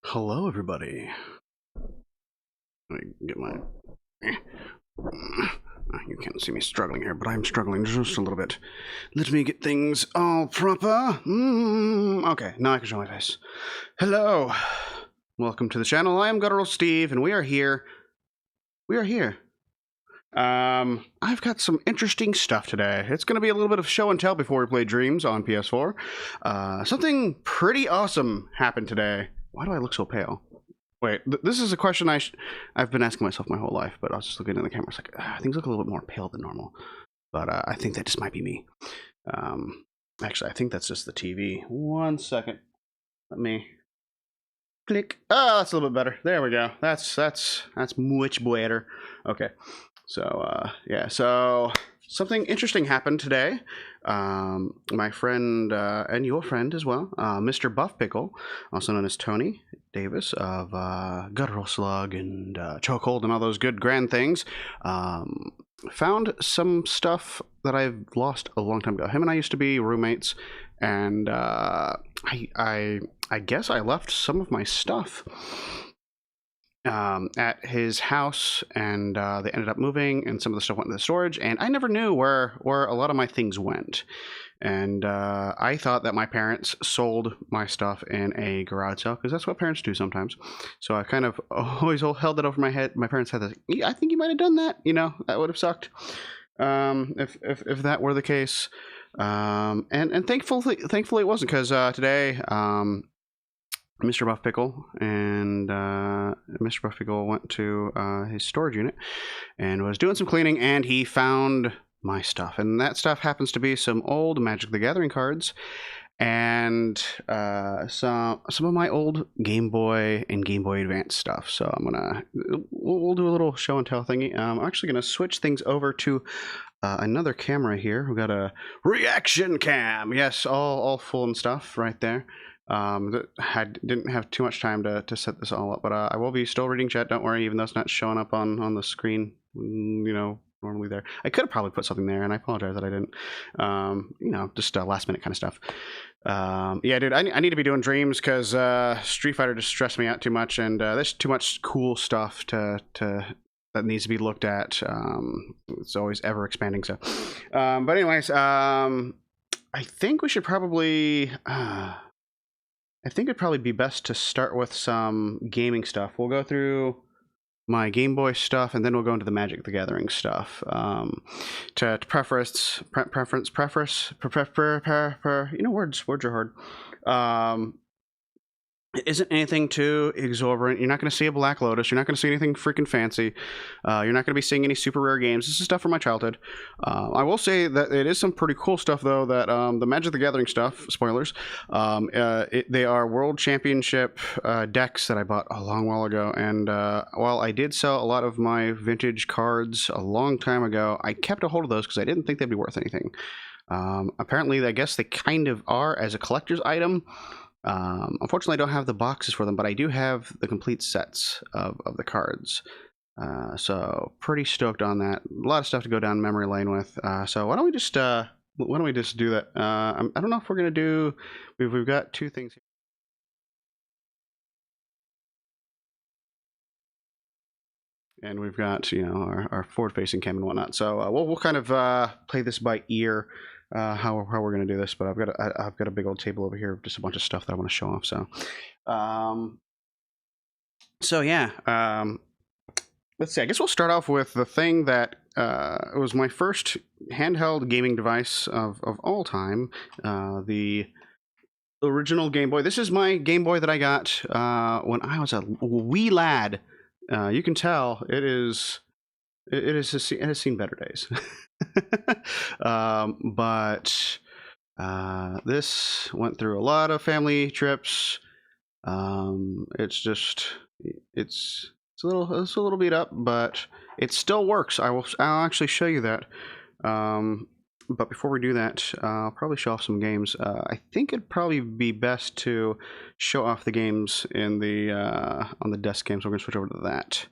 Hello, everybody. Let me get my. You can't see me struggling here, but I'm struggling just a little bit. Let me get things all proper. Okay, now I can show my face. Hello. Welcome to the channel. I am Guttural Steve, and we are here. I've got some interesting stuff today. It's going to be a little bit of show and tell before we play Dreams on PS4. Something pretty awesome happened today. Why do I look so pale? Wait, this is a question I've been asking myself my whole life, but I was just looking in the camera. It's like, things look a little bit more pale than normal. But I think that just might be me. Actually, I think that's just the TV. One second. Let me click. Oh, that's a little bit better. There we go. That's much better. Okay. So yeah. So something interesting happened today. My friend and your friend as well, Mr. Buff Pickle, also known as Tony Davis of Guttural Slug and Chokehold and all those good grand things, found some stuff that I've lost a long time ago. Him and I used to be roommates, and I guess I left some of my stuff at his house, and they ended up moving, and some of the stuff went into the storage, and I never knew where a lot of my things went. And I thought that my parents sold my stuff in a garage sale, because that's what parents do sometimes. So I kind of always held it over my head. My parents said, I think you might have done that. You know, that would have sucked if that were the case. And thankfully it wasn't, because today Mr. Buff Pickle and Mr. Buff Pickle went to his storage unit and was doing some cleaning, and he found my stuff. And that stuff happens to be some old Magic the Gathering cards and some of my old Game Boy and Game Boy Advance stuff. So we'll do a little show and tell thingy. I'm actually gonna switch things over to another camera here. We've got a reaction cam. Yes, all full and stuff right there. Didn't have too much time to set this all up, but I will be still reading chat. Don't worry, even though it's not showing up on the screen. You know, normally there. I could have probably put something there, and I apologize that I didn't. You know, just last minute kind of stuff. Yeah, dude, I need to be doing Dreams, because Street Fighter just stressed me out too much, and there's too much cool stuff that needs to be looked at. It's always ever expanding. So, but anyways, I think we should probably. I think it'd probably be best to start with some gaming stuff. We'll go through my Game Boy stuff, and then we'll go into the Magic the Gathering stuff. To preference, you know, words are hard. It isn't anything too exorbitant. You're not going to see a Black Lotus. You're not going to see anything freaking fancy. You're not going to be seeing any super rare games. This is stuff from my childhood. I will say that it is some pretty cool stuff, though, that the Magic the Gathering stuff, spoilers, they are World Championship decks that I bought a long while ago. And while I did sell a lot of my vintage cards a long time ago, I kept a hold of those because I didn't think they'd be worth anything. Apparently, I guess they kind of are as a collector's item. Unfortunately, I don't have the boxes for them, but I do have the complete sets of the cards. So pretty stoked on that. A lot of stuff to go down memory lane with. So why don't we just do that? I don't know if we're gonna do. We've got two things here. And we've got, you know, our forward-facing cam and whatnot. So we'll kind of play this by ear. How we're gonna do this, but I've got a big old table over here, just a bunch of stuff that I want to show off. So yeah, let's see. I guess we'll start off with the thing that was my first handheld gaming device of all time, the original Game Boy. This is my Game Boy that I got when I was a wee lad. You can tell it has seen better days. But this went through a lot of family trips. It's a little beat up, but it still works. I'll actually show you that. But before we do that, I'll probably show off some games. I think it'd probably be best to show off the games in the on the desk cam. So we're gonna switch over to that.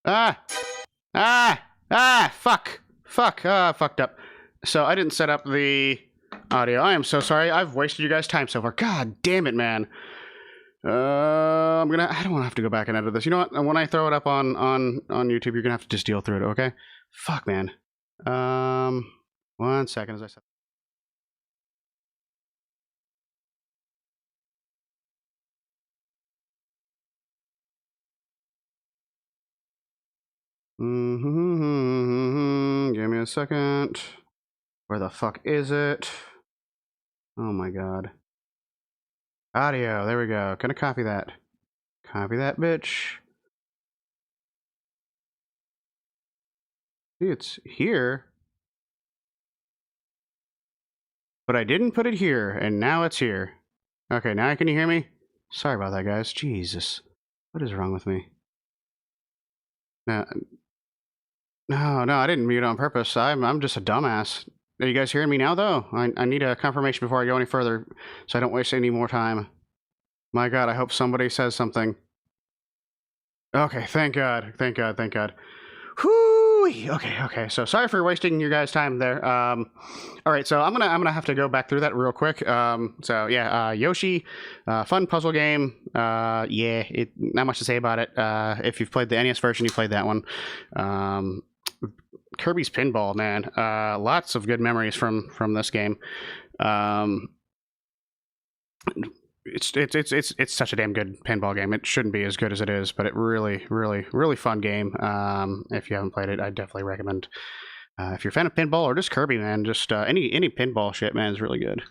Ah! Fuck! Fuck! Fucked up. So I didn't set up the audio. I am so sorry. I've wasted you guys' time so far. God damn it, man. I don't want to have to go back and edit this. You know what? When I throw it up on YouTube, you're gonna have to just deal through it, okay? Fuck, man. 1 second as I said. Give me a second. Where the fuck is it? Oh my god. Audio, there we go. Gonna copy that. Copy that, bitch. See, it's here. But I didn't put it here, and now it's here. Okay, now can you hear me? Sorry about that, guys. Jesus. What is wrong with me? No, I didn't mute on purpose. I'm just a dumbass. Are you guys hearing me now, though? I need a confirmation before I go any further, so I don't waste any more time. My god, I hope somebody says something. Okay, thank god. Thank god, thank god. Whoo! Okay. So sorry for wasting your guys' time there. All right, so I'm gonna have to go back through that real quick. So yeah, Yoshi, fun puzzle game. Yeah, not much to say about it. If you've played the NES version, you played that one. Kirby's Pinball, man. Lots of good memories from this game. It's such a damn good pinball game. It shouldn't be as good as it is, but it really fun game. If you haven't played it, I definitely recommend. If you're a fan of pinball or just Kirby, man, just any pinball shit, man, is really good.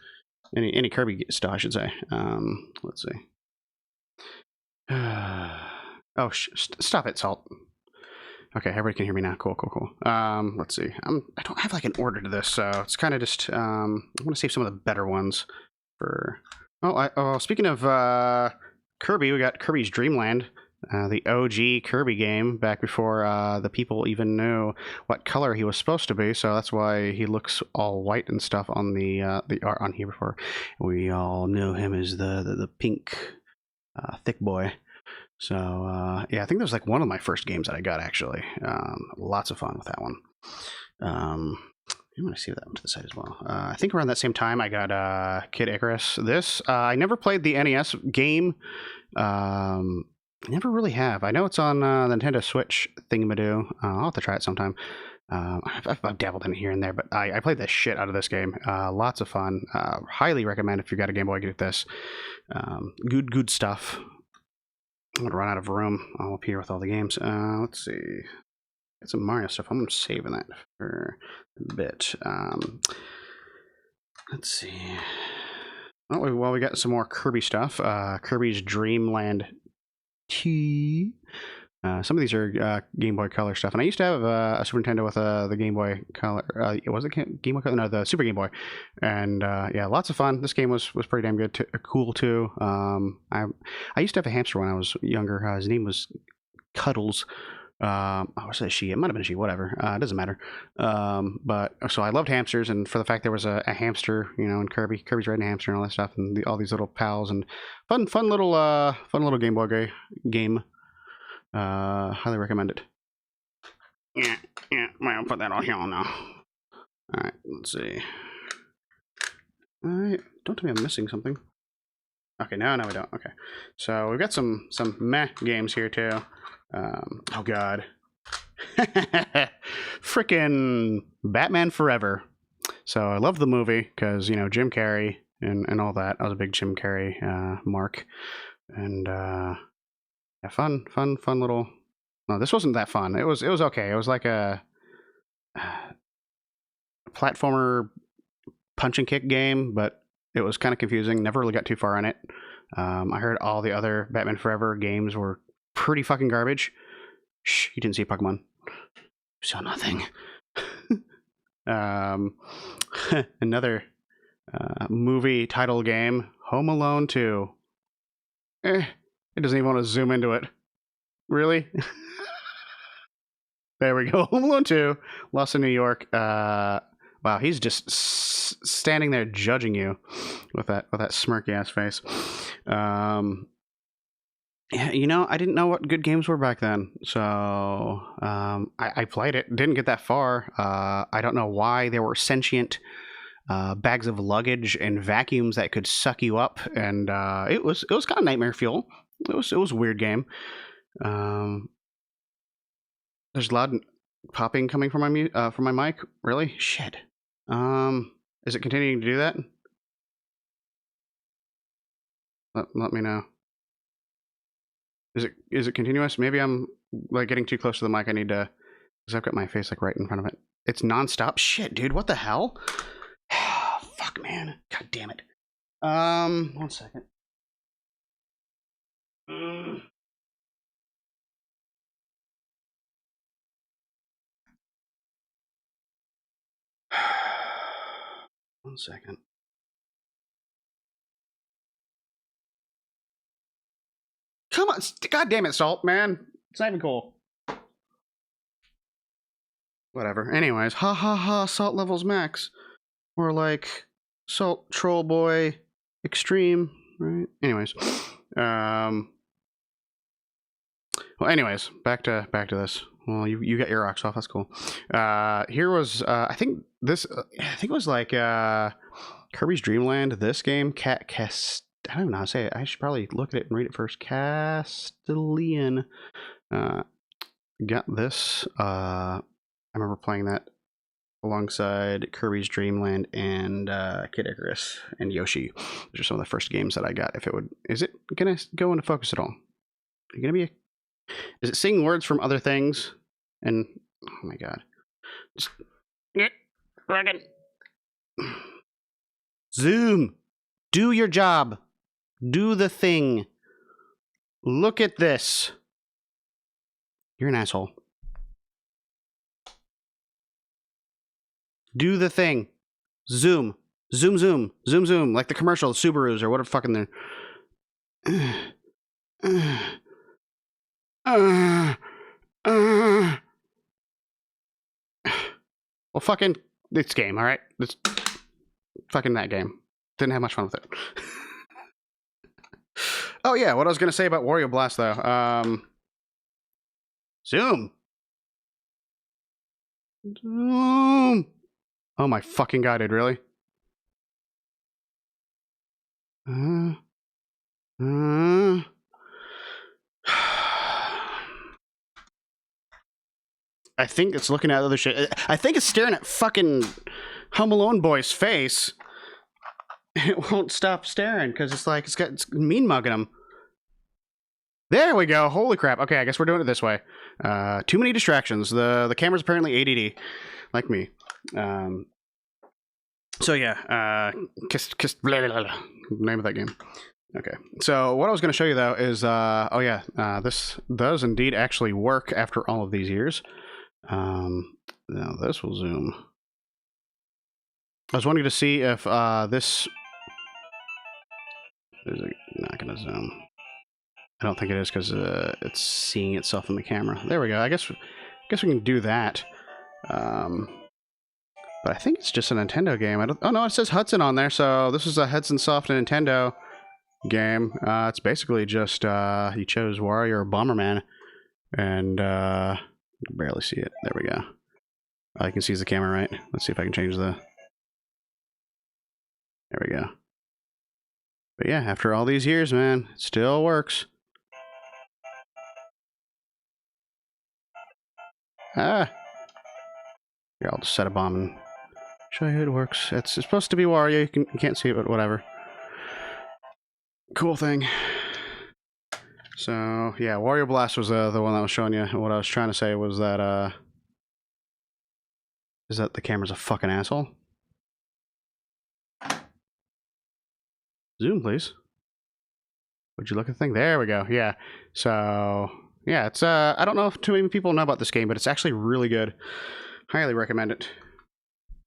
Any Kirby stuff, I should say. Let's see. Oh, stop it, Salt. Okay, everybody can hear me now. Cool. Let's see. I don't have like an order to this, so it's kind of just. I want to save some of the better ones for. Oh, speaking of Kirby, we got Kirby's Dream Land, the OG Kirby game, back before the people even knew what color he was supposed to be. So that's why he looks all white and stuff on the art on here before. We all knew him as the pink thick boy. So yeah, I think that was like one of my first games that I got actually. Lots of fun with that one. I'm going to see that one to the side as well. I think around that same time I got Kid Icarus. This, I never played the NES game. Never really have. I know it's on the Nintendo Switch thingamadoo. I'll have to try it sometime. I've dabbled in it here and there, but I played the shit out of this game. Lots of fun. Highly recommend if you've got a Game Boy, get this. Good stuff. I'm going to run out of room all up here with all the games. Let's see. Got some Mario stuff. I'm saving that for a bit. Let's see. Oh, well, we got some more Kirby stuff. Kirby's Dream Land 2. Some of these are Game Boy Color stuff, and I used to have a Super Nintendo with the Game Boy Color. Was it Game Boy Color? No, the Super Game Boy. And yeah, lots of fun. This game was pretty damn good, cool too. I used to have a hamster when I was younger. His name was Cuddles. Was that she? It might have been she. Whatever. It doesn't matter. But so I loved hamsters, and for the fact there was a hamster, in Kirby's riding a hamster and all that stuff, and all these little pals and fun little Game Boy game. Highly recommend it. Yeah. I'll put that on here now. All right. Let's see. Don't tell me I'm missing something. Okay, no, we don't. Okay, so we've got some meh games here too. Oh god. Frickin' Batman Forever. So I love the movie because Jim Carrey and all that. I was a big Jim Carrey mark, and yeah, fun little. No, this wasn't that fun. It was okay. It was like a platformer punch and kick game, but it was kind of confusing. Never really got too far in it. I heard all the other Batman Forever games were pretty fucking garbage. Shh, you didn't see Pokemon. You saw nothing. Another movie title game, Home Alone 2. It doesn't even want to zoom into it. Really? There we go. Home Alone 2, Lost in New York. Wow, he's just standing there judging you with that smirky ass face. Yeah, you know, I didn't know what good games were back then, so I played it. Didn't get that far. I don't know why there were sentient bags of luggage and vacuums that could suck you up, and it was kind of nightmare fuel. It was a weird game. Um, there's loud popping coming from my mic. Really? Shit. Is it continuing to do that? Let me know. Is it continuous? Maybe I'm like getting too close to the mic. I need to, because I've got my face like right in front of it. It's nonstop. Shit, dude. What the hell? Fuck, man. God damn it. 1 second. Mm. 1 second. Come on. God damn it, Salt, man. It's not even cool. Whatever. Anyways, ha ha ha, Salt levels max. Or like Salt Troll Boy Extreme, right? Anyways. Well, anyways, back to this. Well, you got your rocks off. That's cool. Here was I think it was like Kirby's Dream Land. This game, I don't even know how to say it. I should probably look at it and read it first. Castellian. Got this. I remember playing that alongside Kirby's Dream Land and Kid Icarus and Yoshi. Those are some of the first games that I got. Is it gonna go into focus at all? Are you gonna be? Is it seeing words from other things? And oh my god, just Zoom, do your job, do the thing. Look at this. You're an asshole. Do the thing. Zoom. Zoom, zoom. Zoom, zoom. Like the commercial, Subarus or whatever fucking they're. Well, fucking, it's game, alright? It's fucking that game. Didn't have much fun with it. Oh, yeah, what I was going to say about Wario Blast, though. Zoom. Zoom. Oh my fucking god, dude, really? I think it's looking at other shit. I think it's staring at fucking Home Alone boy's face. It won't stop staring because it's mean mugging him. There we go. Holy crap. Okay, I guess we're doing it this way. Too many distractions. The camera's apparently ADD, like me. So yeah, blah, blah, blah, name of that game. Okay, so what I was going to show you though is, this does indeed actually work after all of these years. Now this will zoom. I was wanting to see if this is not going to zoom. I don't think it is because it's seeing itself in the camera. There we go. I guess we can do that. But I think it's just a Nintendo game. Oh no, it says Hudson on there. So this is a Hudson Soft Nintendo game. It's basically just you chose Wario or Bomberman, and you can barely see it. There we go. I can see the camera, right? Let's see if I can change the. There we go. But yeah, after all these years, man, it still works. Ah. Yeah, I'll just set a bomb and show you it works. It's supposed to be Wario. You can't see it, but whatever. Cool thing. So yeah, Wario Blast was the one that I was showing you. What I was trying to say was that is that the camera's a fucking asshole. Zoom, please. Would you look at the thing? There we go. Yeah. So yeah, it's I don't know if too many people know about this game, but it's actually really good. Highly recommend it.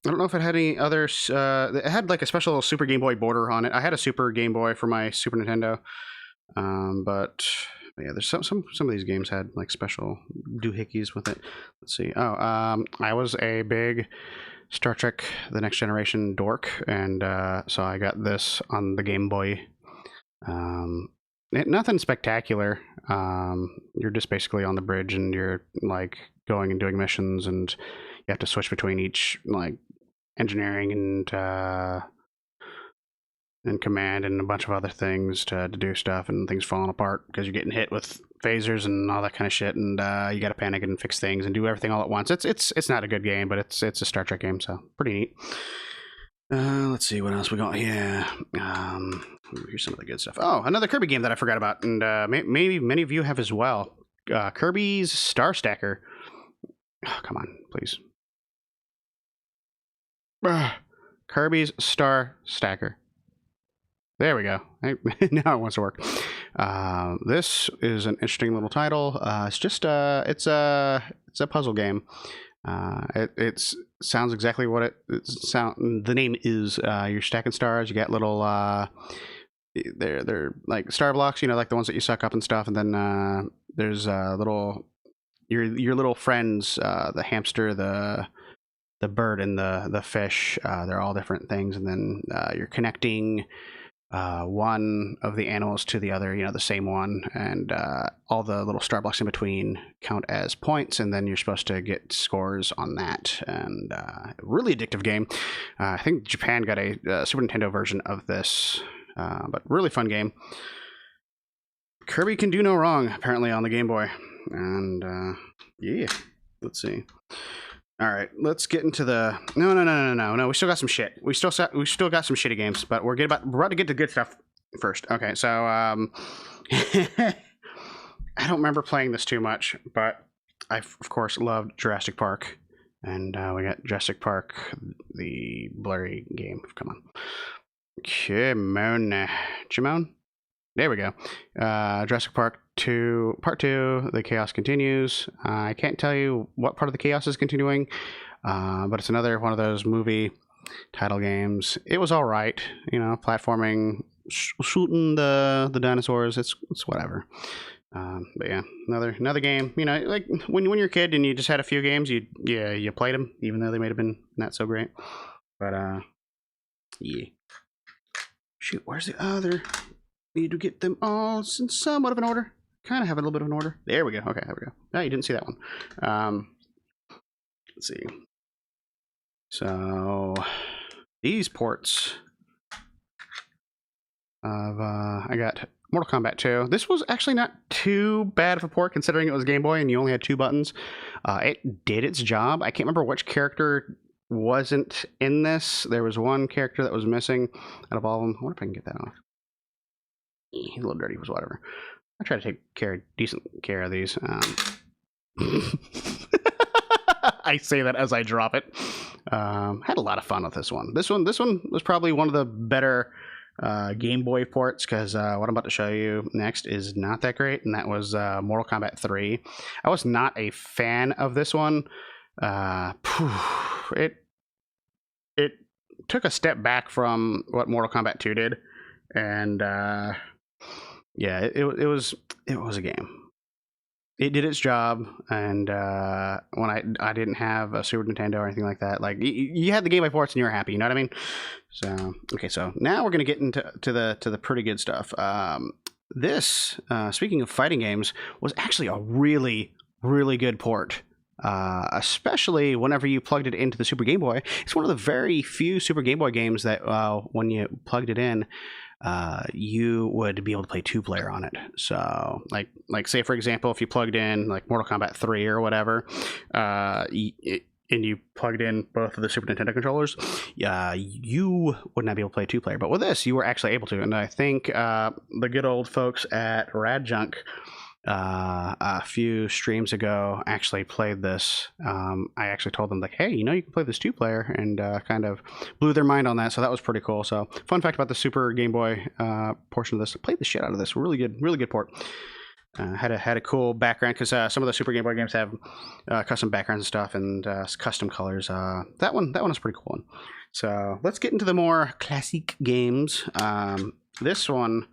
I don't know if it had any others. It had like a special Super Game Boy border on it. I had a Super Game Boy for my Super Nintendo, but yeah, there's some of these games had like special doohickeys with it. Let's see. Oh, I was a big Star Trek: The Next Generation dork, and so I got this on the Game Boy. Nothing spectacular. You're just basically on the bridge, and you're like going and doing missions, and you have to switch between each like engineering and command and a bunch of other things to do stuff, and things falling apart because you're getting hit with phasers and all that kind of shit, and you got to panic and fix things and do everything all at once. It's not a good game, but it's a Star Trek game, so pretty neat. Let's see what else we got here. Here's some of the good stuff. Oh, another Kirby game that I forgot about, and maybe many of you have as well. Kirby's Star Stacker. Oh, come on, please. Kirby's Star Stacker. There we go. Now it wants to work. This is an interesting little title. It's just it's a puzzle game. It sounds exactly what it sound. The name is. You're stacking stars. You got little. They're like star blocks. You know, like the ones that you suck up and stuff. And then there's little your little friends. The hamster, the bird, and the fish. They're all different things. And then you're connecting one of the animals to the other, you know, the same one, and all the little star blocks in between count as points, and then you're supposed to get scores on that. And really addictive game. I think Japan got a Super Nintendo version of this, but really fun game. Kirby can do no wrong, apparently, on the Game Boy. And yeah, let's see. All right, let's get into the no. We still got some shit. We still got some shitty games, but we're about to get to good stuff first. Okay, so I don't remember playing this too much, but I of course loved Jurassic Park, and we got Jurassic Park, the blurry game. Come on, Chimone. There we go. Jurassic Park 2, Part 2, The Chaos Continues. I can't tell you what part of the chaos is continuing, but it's another one of those movie title games. It was all right, you know, platforming, shooting the dinosaurs. It's whatever. But yeah, another game. You know, like when you're a kid and you just had a few games, you played them, even though they may have been not so great. But yeah. Shoot, where's the other? Need to get them all in somewhat of an order. Kind of have a little bit of an order. There we go. Okay, there we go. No, you didn't see that one. Let's see. So these ports of I got Mortal Kombat 2. This was actually not too bad of a port considering it was Game Boy and you only had 2 buttons. It did its job. I can't remember which character wasn't in this. There was one character that was missing out of all of them. I wonder if I can get that off. He's a little dirty, was whatever. I try to take decent care of these. I say that as I drop it. Had a lot of fun with this one. This one was probably one of the better Game Boy ports because what I'm about to show you next is not that great, and that was Mortal Kombat 3. I was not a fan of this one. It took a step back from what Mortal Kombat 2 did, and yeah, it was a game. It did its job, and when I didn't have a Super Nintendo or anything like that, like you had the Game Boy ports and you were happy. You know what I mean? So okay, so now we're gonna get into the pretty good stuff. This speaking of fighting games was actually a really good port. Especially whenever you plugged it into the Super Game Boy. It's one of the very few Super Game Boy games that when you plugged it in, you would be able to play 2-player on it. So like say for example, if you plugged in like Mortal Kombat 3 or whatever, and you plugged in both of the Super Nintendo controllers, you would not be able to play 2-player. But with this, you were actually able to. And I think the good old folks at Radjunk a few streams ago actually played this. I actually told them like, hey, you know, you can play this 2-player, and kind of blew their mind on that. So that was pretty cool. So fun fact about the Super Game Boy portion of this, I played the shit out of this. Really good port. Had a cool background because some of the Super Game Boy games have custom backgrounds and stuff, and custom colors. That one is a pretty cool one. So let's get into the more classic games. This one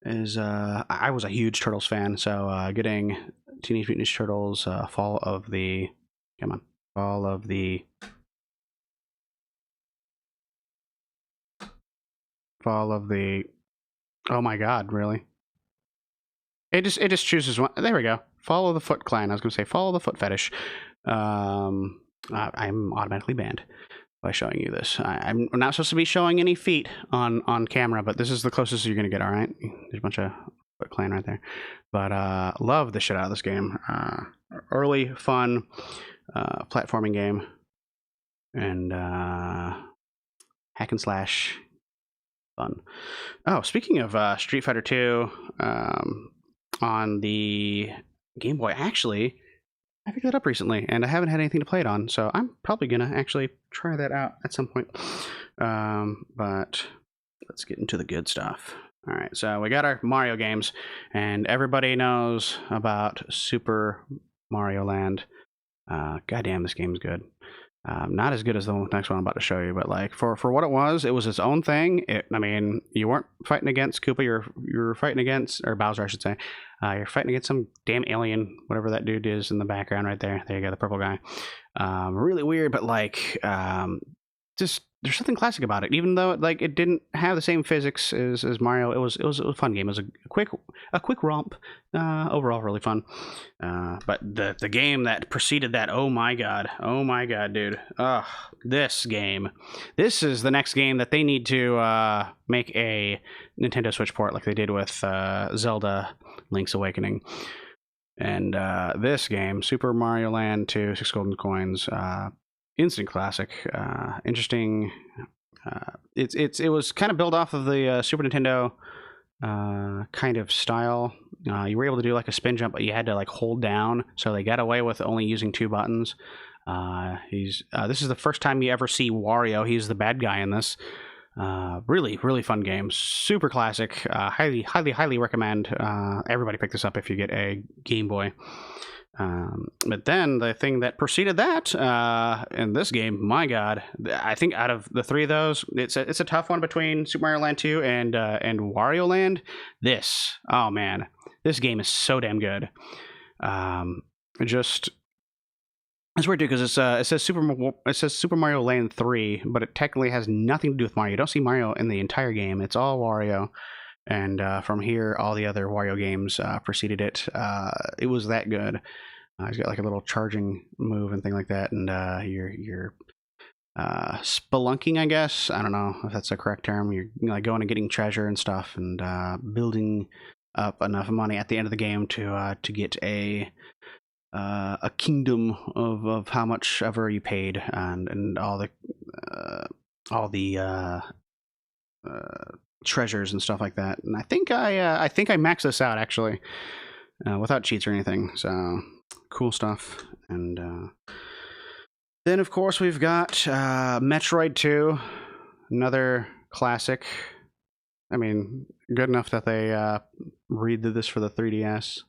is I was a huge Turtles fan, so getting Teenage Mutant Ninja Turtles Fall of the oh my god, really? it just chooses one. There we go. Follow the Foot Clan. I was going to say follow the Foot Fetish. I'm automatically banned by showing you this. I'm not supposed to be showing any feet on camera, but this is the closest you're going to get. All right, there's a bunch of Foot Clan right there. But love the shit out of this game. Early fun platforming game, and hack and slash fun. Oh, speaking of Street Fighter 2 on the Game Boy, actually, I picked that up recently, and I haven't had anything to play it on, so I'm probably going to actually try that out at some point. But let's get into the good stuff. All right, so we got our Mario games, and everybody knows about Super Mario Land. Goddamn, this game's good. Not as good as the next one I'm about to show you, but like for what it was its own thing. I mean, you weren't fighting against Koopa, you're fighting against, or Bowser, I should say. You're fighting against some damn alien, whatever that dude is in the background right there. There you go, the purple guy. Really weird, but like, just there's something classic about it. Even though it didn't have the same physics as Mario, it was a fun game. It was a quick romp. Overall, really fun. But the game that preceded that, oh my god, dude. This game. This is the next game that they need to make a Nintendo Switch port like they did with Zelda Link's Awakening. And this game, Super Mario Land 2, 6 golden coins, instant classic. Interesting. It was kind of built off of the Super Nintendo kind of style. You were able to do like a spin jump, but you had to like hold down. So they got away with only using 2 buttons. This is the first time you ever see Wario. He's the bad guy in this. Really, really fun game. Super classic. Highly recommend everybody pick this up if you get a Game Boy. But then the thing that preceded that in this game, my god, I think out of the 3 of those, it's a tough one between Super Mario Land 2 and Wario Land. Oh man, this game is so damn good. It's weird too because it says Super Mario Land 3, but it technically has nothing to do with Mario. You don't see Mario in the entire game. It's all Wario. And from here, all the other Wario games preceded it. It was that good. He's got like a little charging move and thing like that, and you're spelunking, I guess. I don't know if that's the correct term. You're like going and getting treasure and stuff, and building up enough money at the end of the game to get a kingdom of how much ever you paid, and all the treasures and stuff like that. And I think I maxed this out actually, without cheats or anything. So cool stuff. And then of course we've got Metroid 2, another classic. I mean, good enough that they redid this for the 3DS.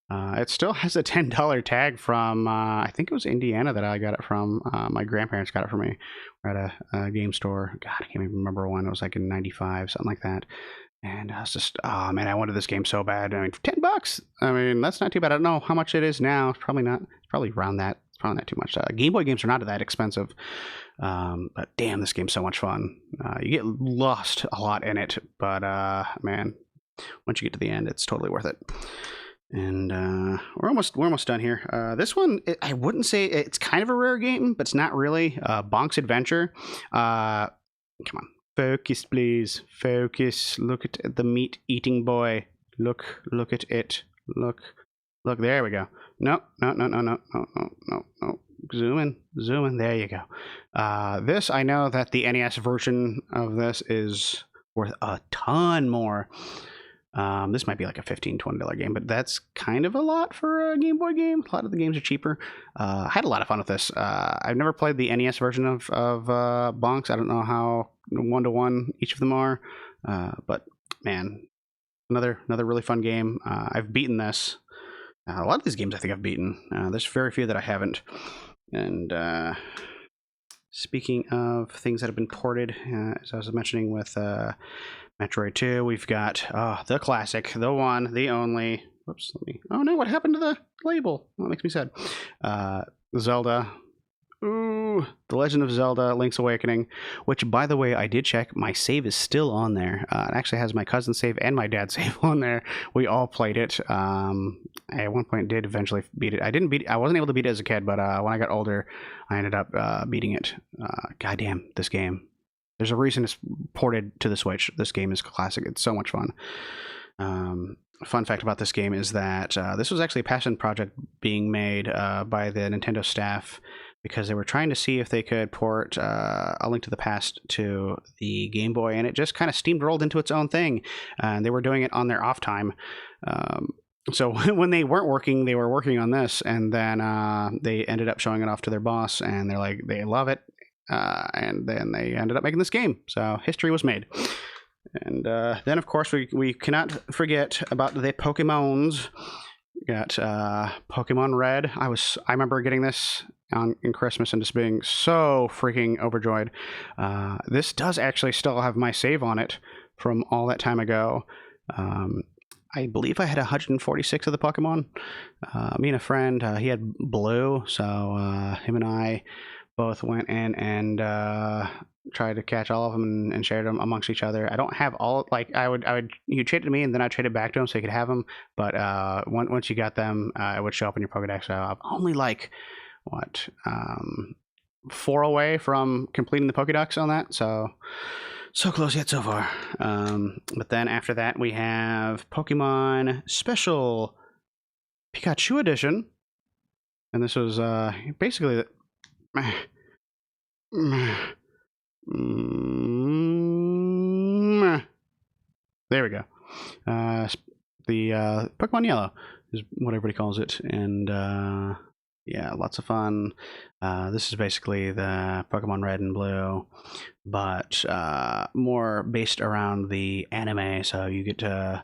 It still has a $10 tag from I think it was Indiana that I got it from. My grandparents got it for me. We're at a game store. God, I can't even remember when. It was like in '95, something like that. And I was just, oh man, I wanted this game so bad. I mean, for $10, I mean, that's not too bad. I don't know how much it is now. It's probably not. It's probably around that. It's probably not too much. Game Boy games are not that expensive. But damn, this game's so much fun. You get lost a lot in it, but man, once you get to the end, it's totally worth it. And we're almost done here. This one, I wouldn't say it's kind of a rare game, but it's not really. Bonk's Adventure. Come on, focus, please. Focus. Look at the meat eating boy. Look at it. Look. There we go. No. Zoom in. There you go. This, I know that the NES version of this is worth a ton more. This might be like a $15, $20 game, but that's kind of a lot for a Game Boy game. A lot of the games are cheaper. I had a lot of fun with this. I've never played the NES version of Bonks. I don't know how 1-to-1 each of them are, but man, another really fun game. I've beaten this. A lot of these games I think I've beaten. There's very few that I haven't. And speaking of things that have been ported, as I was mentioning with Metroid 2, we've got the classic, the one, the only. Whoops, oh no, what happened to the label? Oh, that makes me sad. Zelda Ooh, The Legend of Zelda: Link's Awakening, which, by the way, I did check. My save is still on there. It actually has my cousin's save and my dad's save on there. We all played it. I at one point did eventually beat it. I wasn't able to beat it as a kid, but when I got older, I ended up beating it. Goddamn, this game. There's a reason it's ported to the Switch. This game is classic. It's so much fun. Fun fact about this game is that this was actually a passion project being made by the Nintendo staff because they were trying to see if they could port A Link to the Past to the Game Boy, and it just kind of steamrolled into its own thing. And they were doing it on their off time. So when they weren't working, they were working on this, and then they ended up showing it off to their boss, and they're like, they love it. And then they ended up making this game. So history was made. And then, of course, we cannot forget about the Pokemons. We got Pokemon Red. I remember getting this in Christmas and just being so freaking overjoyed. This does actually still have my save on it from all that time ago. I believe I had 146 of the Pokemon. Me and a friend, he had Blue, so him and I both went in and tried to catch all of them and shared them amongst each other. I don't have all, like, you trade it to me and then I traded back to him so you could have them. But once you got them, it would show up in your Pokedex. So I'm only like, 4 away from completing the Pokedex on that. So close yet so far. But then after that, we have Pokemon Special Pikachu Edition. And this was basically there we go. The Pokemon Yellow is what everybody calls it, and yeah, lots of fun. This is basically the Pokemon Red and Blue, but more based around the anime. So you get to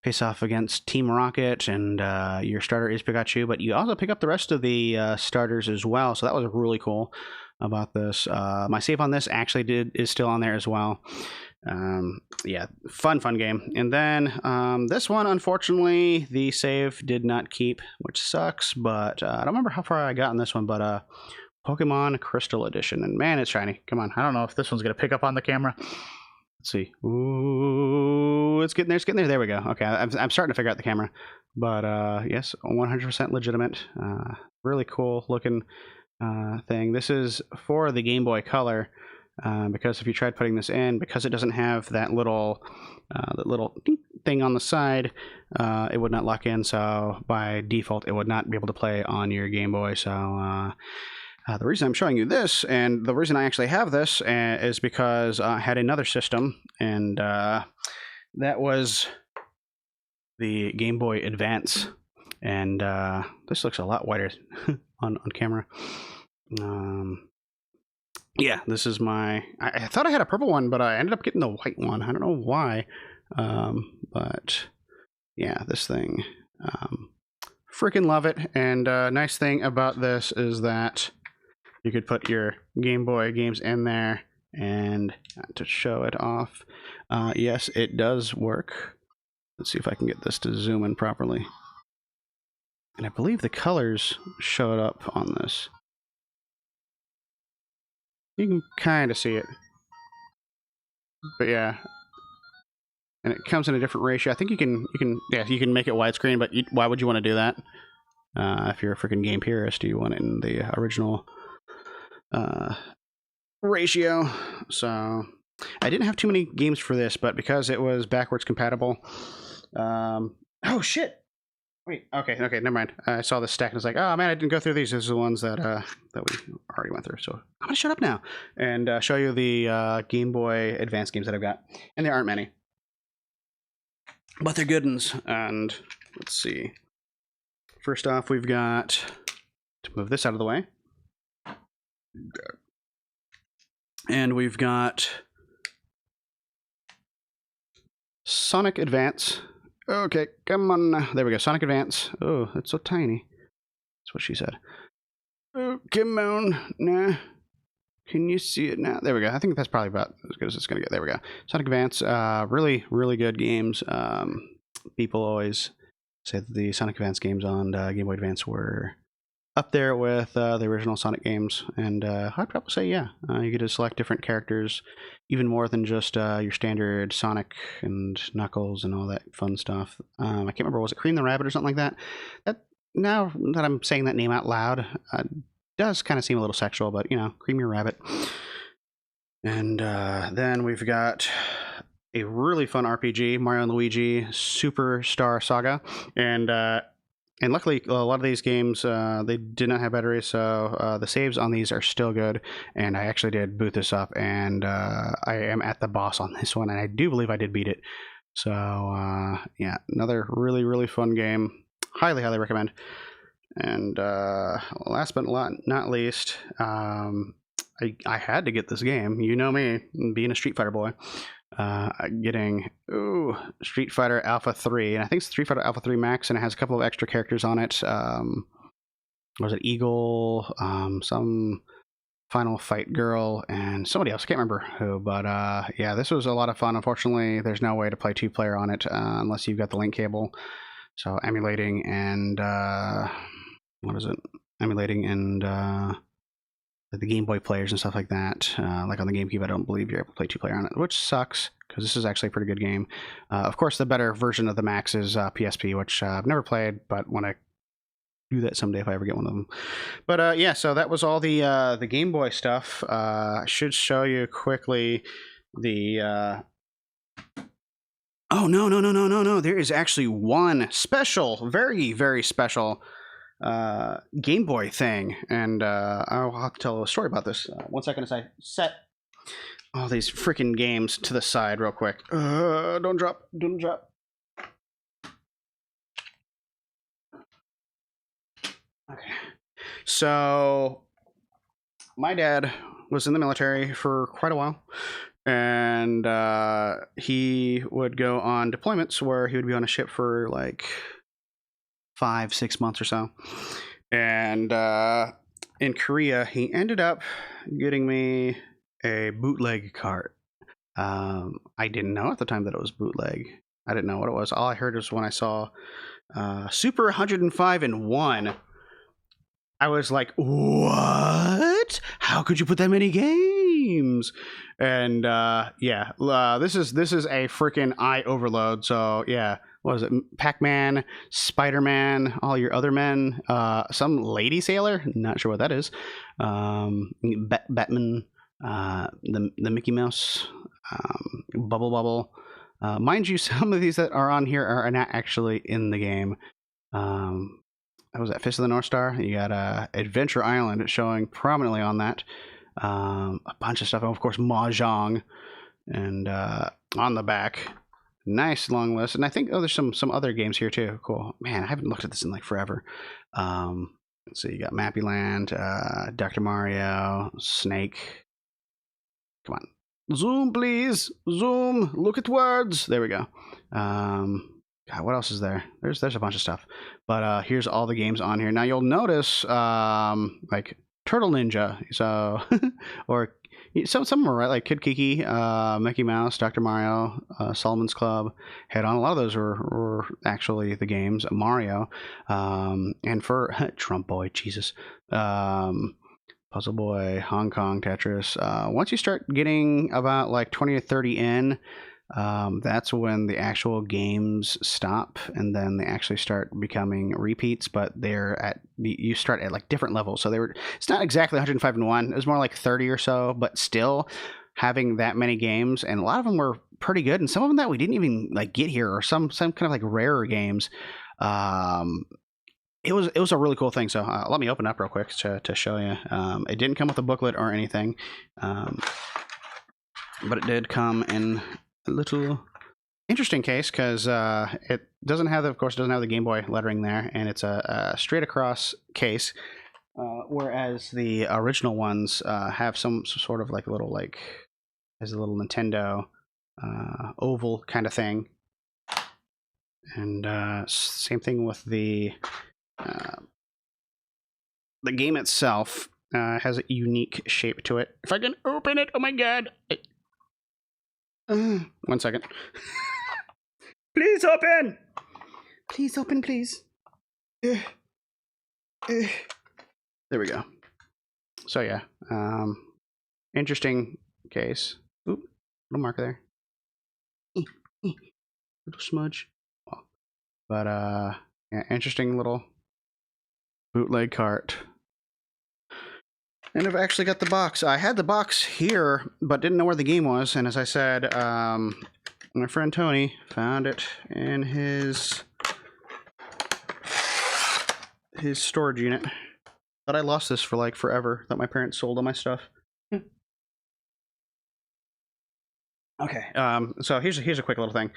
face off against Team Rocket, and your starter is Pikachu, but you also pick up the rest of the starters as well. So that was really cool about this. My save on this actually is still on there as well. Yeah, fun game. And then this one, unfortunately, the save did not keep, which sucks, but I don't remember how far I got in this one, but Pokemon Crystal Edition, and man, it's shiny. Come on, I don't know if this one's gonna pick up on the camera. Let's see. Ooh, it's getting there. There we go. Okay, I'm starting to figure out the camera, but yes, 100% legitimate. Really cool looking thing. This is for the Game Boy Color, because if you tried putting this in, because it doesn't have that little thing on the side, it would not lock in. So by default, it would not be able to play on your Game Boy. So the reason I'm showing you this, and the reason I actually have this, is because I had another system, and that was the Game Boy Advance. And this looks a lot whiter on camera. Yeah, this is my... I thought I had a purple one, but I ended up getting the white one. I don't know why. But yeah, this thing. Freaking love it. And nice thing about this is that you could put your Game Boy games in there, and to show it off, yes, it does work. Let's see if I can get this to zoom in properly. And I believe the colors showed up on this. You can kind of see it. But yeah. And it comes in a different ratio. I think you can make it widescreen, but why would you want to do that? If you're a freaking game purist, you want it in the original ratio. So I didn't have too many games for this, but because it was backwards compatible. Oh shit! Wait, okay, never mind. I saw this stack and I was like, oh man, I didn't go through these. These are the ones that we already went through. So I'm gonna shut up now and show you the Game Boy Advance games that I've got, and there aren't many, but they're good ones. And let's see. First off, we've got to move this out of the way. And we've got Sonic Advance. Okay, come on. There we go. Sonic Advance. Oh, it's so tiny. That's what she said. Oh, come on. Nah. Can you see it now? There we go. I think that's probably about as good as it's going to get. There we go. Sonic Advance. Really, really good games. People always say that the Sonic Advance games on Game Boy Advance were up there with the original Sonic games, and I'd probably say yeah. You get to select different characters, even more than just your standard Sonic and Knuckles and all that fun stuff. I can't remember, was it Cream the Rabbit or something like that? That now that I'm saying that name out loud, does kind of seem a little sexual, but you know, Cream your Rabbit. And then we've got a really fun RPG, Mario and Luigi Superstar Saga, and luckily, a lot of these games, they did not have batteries, so the saves on these are still good. And I actually did boot this up, and I am at the boss on this one, and I do believe I did beat it. So, yeah, another really, really fun game. Highly, highly recommend. And last but not least, I had to get this game. You know me, being a Street Fighter boy. Getting Street Fighter Alpha 3, and I think it's Street Fighter Alpha 3 Max, and it has a couple of extra characters on it. Was it Eagle, some Final Fight girl, and somebody else, I can't remember who, but yeah, this was a lot of fun. Unfortunately, there's no way to play 2-player on it unless you've got the link cable. So emulating and emulating and the Game Boy players and stuff like that. Like on the GameCube, I don't believe you're able to play 2-player on it, which sucks because this is actually a pretty good game. Of course, the better version of the Max is PSP, which I've never played, but want to do that someday if I ever get one of them. But yeah, so that was all the Game Boy stuff. I should show you quickly the. Oh no! There is actually one special, very, very special Game Boy thing, and I'll have to tell a story about this. 1 second as I set all these freaking games to the side real quick. Don't drop. Okay. So my dad was in the military for quite a while, and he would go on deployments where he would be on a ship for like 5-6 months or so. And in Korea, he ended up getting me a bootleg cart. I didn't know at the time that it was bootleg. I didn't know what it was. All I heard was when I saw Super 105 in 1. I was like, what? How could you put that many games? And yeah, this is a freaking eye overload. So yeah, what was it? Pac-Man, Spider-Man, all your other men, some lady sailor, not sure what that is. Batman, the Mickey Mouse, Bubble Bubble. Mind you, some of these that are on here are not actually in the game. What was that? Fist of the North Star. You got Adventure Island showing prominently on that. A bunch of stuff. And of course, Mahjong, and on the back. Nice long list. And I think there's some other games here too. Cool. Man, I haven't looked at this in like forever. Let's see. You got Mappy Land, Dr. Mario, Snake. Come on. Zoom, please. Zoom. Look at words. There we go. God, what else is there? There's a bunch of stuff. But here's all the games on here. Now you'll notice like Turtle Ninja. So or some are right, like Kid Kiki, Mickey Mouse, Dr. Mario, Solomon's Club, Head On. A lot of those were actually the games. Mario, and for Trump Boy, Jesus, Puzzle Boy, Hong Kong, Tetris. Once you start getting about like 20 or 30 in, that's when the actual games stop, and then they actually start becoming repeats, but you start at like different levels. So it's not exactly 105 in 1. It was more like 30 or so, but still having that many games, and a lot of them were pretty good, and some of them that we didn't even like get here, or some kind of like rarer games. It was a really cool thing. So let me open up real quick to show you. It didn't come with a booklet or anything, but it did come in a little interesting case, because it doesn't have the Game Boy lettering there, and it's a straight across case, whereas the original ones have some sort of like little, like, has a little Nintendo oval kind of thing, and same thing with the game itself. Has a unique shape to it. If I can open it, oh my god. 1 second. Please open! Please open, please. There we go. So yeah, interesting case. Oop, little marker there. Little smudge. Oh. But yeah, interesting little bootleg cart. And I've actually got the box. I had the box here, but didn't know where the game was. And as I said, my friend Tony found it in his storage unit. But I lost this for like forever. That my parents sold all my stuff. Okay. So here's a quick little thing.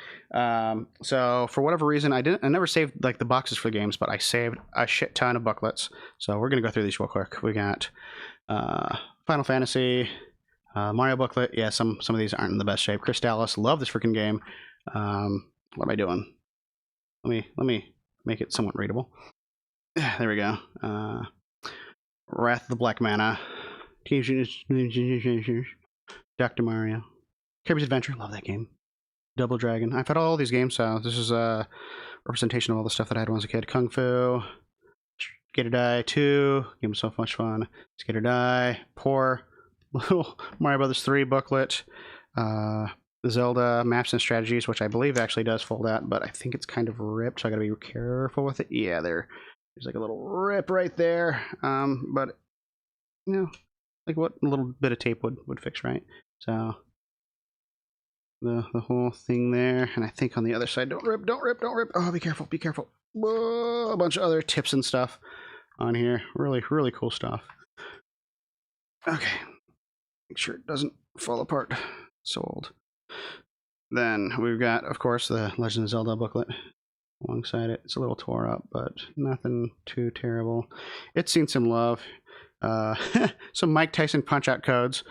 So for whatever reason, I never saved like the boxes for the games, but I saved a shit ton of booklets. So we're gonna go through these real quick. We got Final Fantasy, Mario booklet. Yeah, some of these aren't in the best shape. Chris Dallas, love this freaking game. What am I doing? Let me make it somewhat readable. There we go. Wrath of the Black Mana, Dr. Mario, Kirby's Adventure. Love that game. Double Dragon. I've had all these games, so this is a representation of all the stuff that I had when I was a kid. Kung Fu, Skate or Die 2. Game was so much fun. Skate or Die. Poor little Mario Brothers 3 booklet. The Zelda Maps and Strategies, which I believe actually does fold out, but I think it's kind of ripped, so I gotta be careful with it. Yeah, there's like a little rip right there. But you know, like what a little bit of tape would fix, right? So the whole thing there, and I think on the other side, don't rip. Oh, be careful. Whoa, a bunch of other tips and stuff on here. Really cool stuff. Okay, make sure it doesn't fall apart. So old. Then we've got, of course, the Legend of Zelda booklet alongside it. It's a little tore up, but nothing too terrible. It's seen some love. Some Mike Tyson punch-out codes.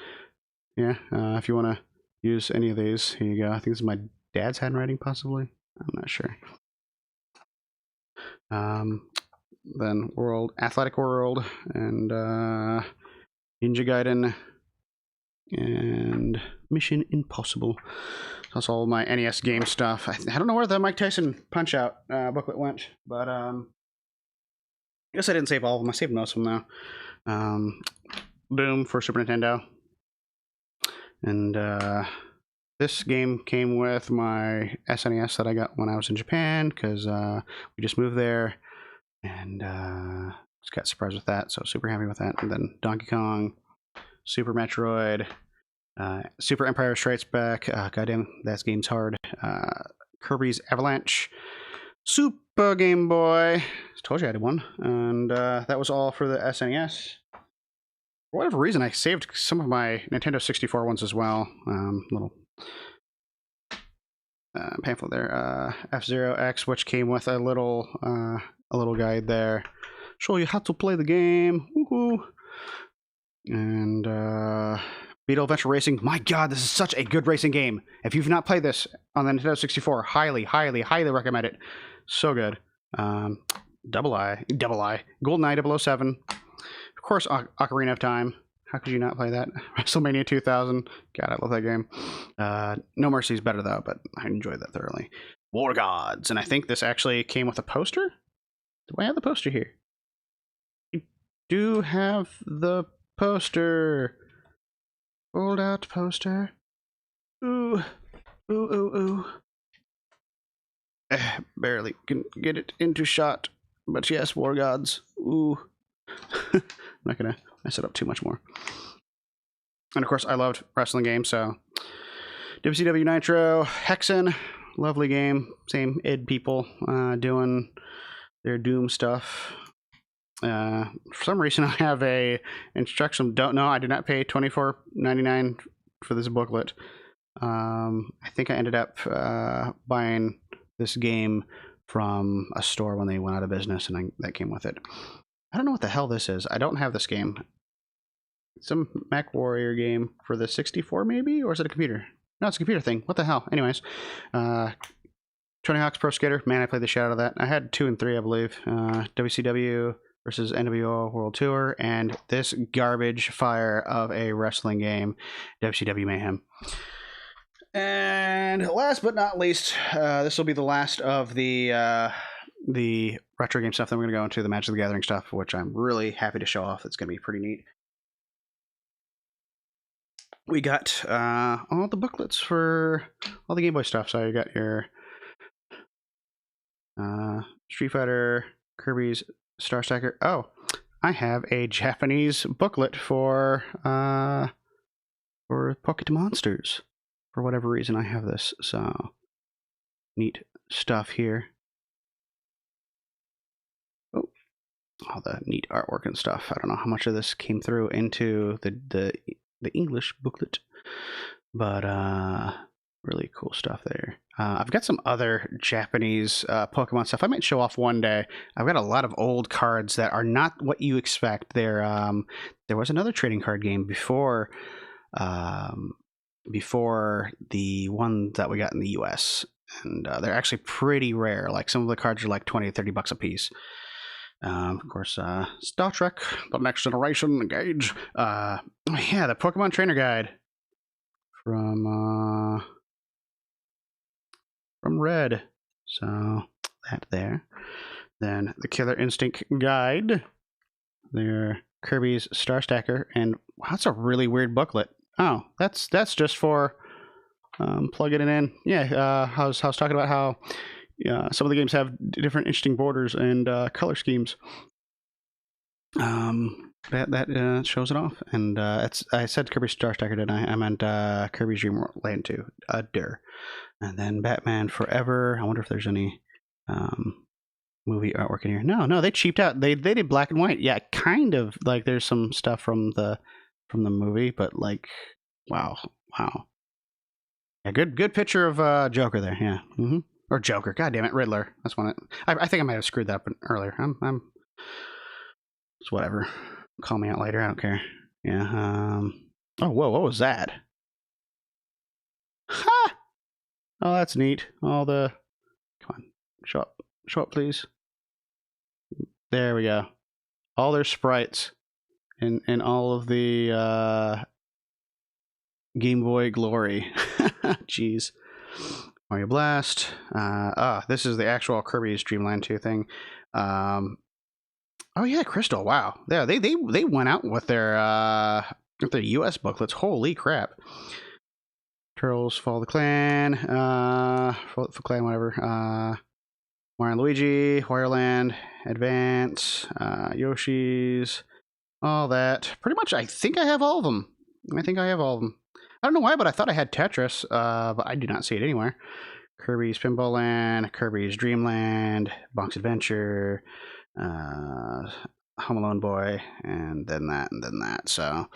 Yeah, if you want to use any of these, here you go. I think this is my dad's handwriting, possibly. I'm not sure. Then Athletic World, and Ninja Gaiden, and Mission Impossible. That's all my NES game stuff. I don't know where the Mike Tyson Punch-Out booklet went, but I guess I didn't save all of them. I saved most of them though. Doom for Super Nintendo, and this game came with my SNES that I got when I was in Japan, because we just moved there, and just got surprised with that, so super happy with that. And then Donkey Kong, Super Metroid, Super Empire Strikes Back, goddamn, that game's hard, Kirby's Avalanche, Super Game Boy, told you I had one, and that was all for the SNES. For whatever reason, I saved some of my Nintendo 64 ones as well. Little pamphlet there. F-Zero X, which came with a little guide there, show you how to play the game. Woohoo! And Beetle Adventure Racing. My God, this is such a good racing game. If you've not played this on the Nintendo 64, highly recommend it. So good. Double I, GoldenEye 007. Of course, Ocarina of Time. How could you not play that? WrestleMania 2000. God, I love that game. No Mercy is better, though, but I enjoyed that thoroughly. War Gods. And I think this actually came with a poster? Do I have the poster here? I do have the poster. Fold out poster. Ooh. Barely can get it into shot. But yes, War Gods. Ooh. I'm not gonna mess it up too much more. And of course, I loved wrestling games, so WCW Nitro, Hexen, lovely game. Same id people doing their Doom stuff. For some reason, I have a instruction. Don't know. I did not pay $24.99 for this booklet. I think I ended up buying this game from a store when they went out of business, and that came with it. I don't know what the hell this is. I don't have this game. Some Mac Warrior game for the 64, maybe? Or is it a computer? No, it's a computer thing. What the hell? Anyways, Tony Hawk's Pro Skater. Man, I played the shit out of that. I had 2 and 3, I believe. WCW versus NWO World Tour, and this garbage fire of a wrestling game, WCW Mayhem. And last but not least, this will be the last of the retro game stuff. Then we're going to go into the Magic the Gathering stuff, which I'm really happy to show off. It's going to be pretty neat. We got all the booklets for all the Game Boy stuff. So you got your Street Fighter, Kirby's Star Stacker. Oh, I have a Japanese booklet for Pocket Monsters. For whatever reason, I have this. So neat stuff here. Oh, all the neat artwork and stuff. I don't know how much of this came through into the English booklet, but really cool stuff there. I've got some other Japanese Pokemon stuff I might show off one day. I've got a lot of old cards that are not what you expect. There was another trading card game before the one that we got in the US, and they're actually pretty rare. Like some of the cards are like $20 to $30 a piece. Of course, Star Trek: The Next Generation, engage. Yeah, the Pokemon Trainer Guide from Red. So that there. Then the Killer Instinct Guide. There, Kirby's Star Stacker, and wow, that's a really weird booklet. Oh, that's just for plugging it in. Yeah, I was talking about how some of the games have different interesting borders and color schemes. That shows it off, and I said Kirby Star Stacker, didn't I? I meant Kirby's Dream Land 2. And then Batman Forever. I wonder if there's any movie artwork in here. No, they cheaped out. They did black and white. Yeah, kind of like there's some stuff from the movie, but like, wow. Yeah, good picture of Joker there. Yeah, or Joker. God damn it, Riddler. That's one. I think I might have screwed that up earlier. It's whatever. Call me out later. I don't care. Yeah. Oh, whoa. What was that? Ha! Oh, that's neat. All the. Come on. Show up, please. There we go. All their sprites in all of the Game Boy glory. Jeez. Mario Blast. This is the actual Kirby's Dream Land 2 thing. Oh yeah, Crystal. Wow. Yeah, they went out with their US booklets. Holy crap. Turtles, Fall of the Clan, Fall Clan, whatever. Mario and Luigi, Wario Land, Advance, Yoshi's, all that. Pretty much, I think I have all of them. I don't know why, but I thought I had Tetris, but I do not see it anywhere. Kirby's Pinball Land, Kirby's Dream Land, Bonk's Adventure, Home Alone Boy, and then that. So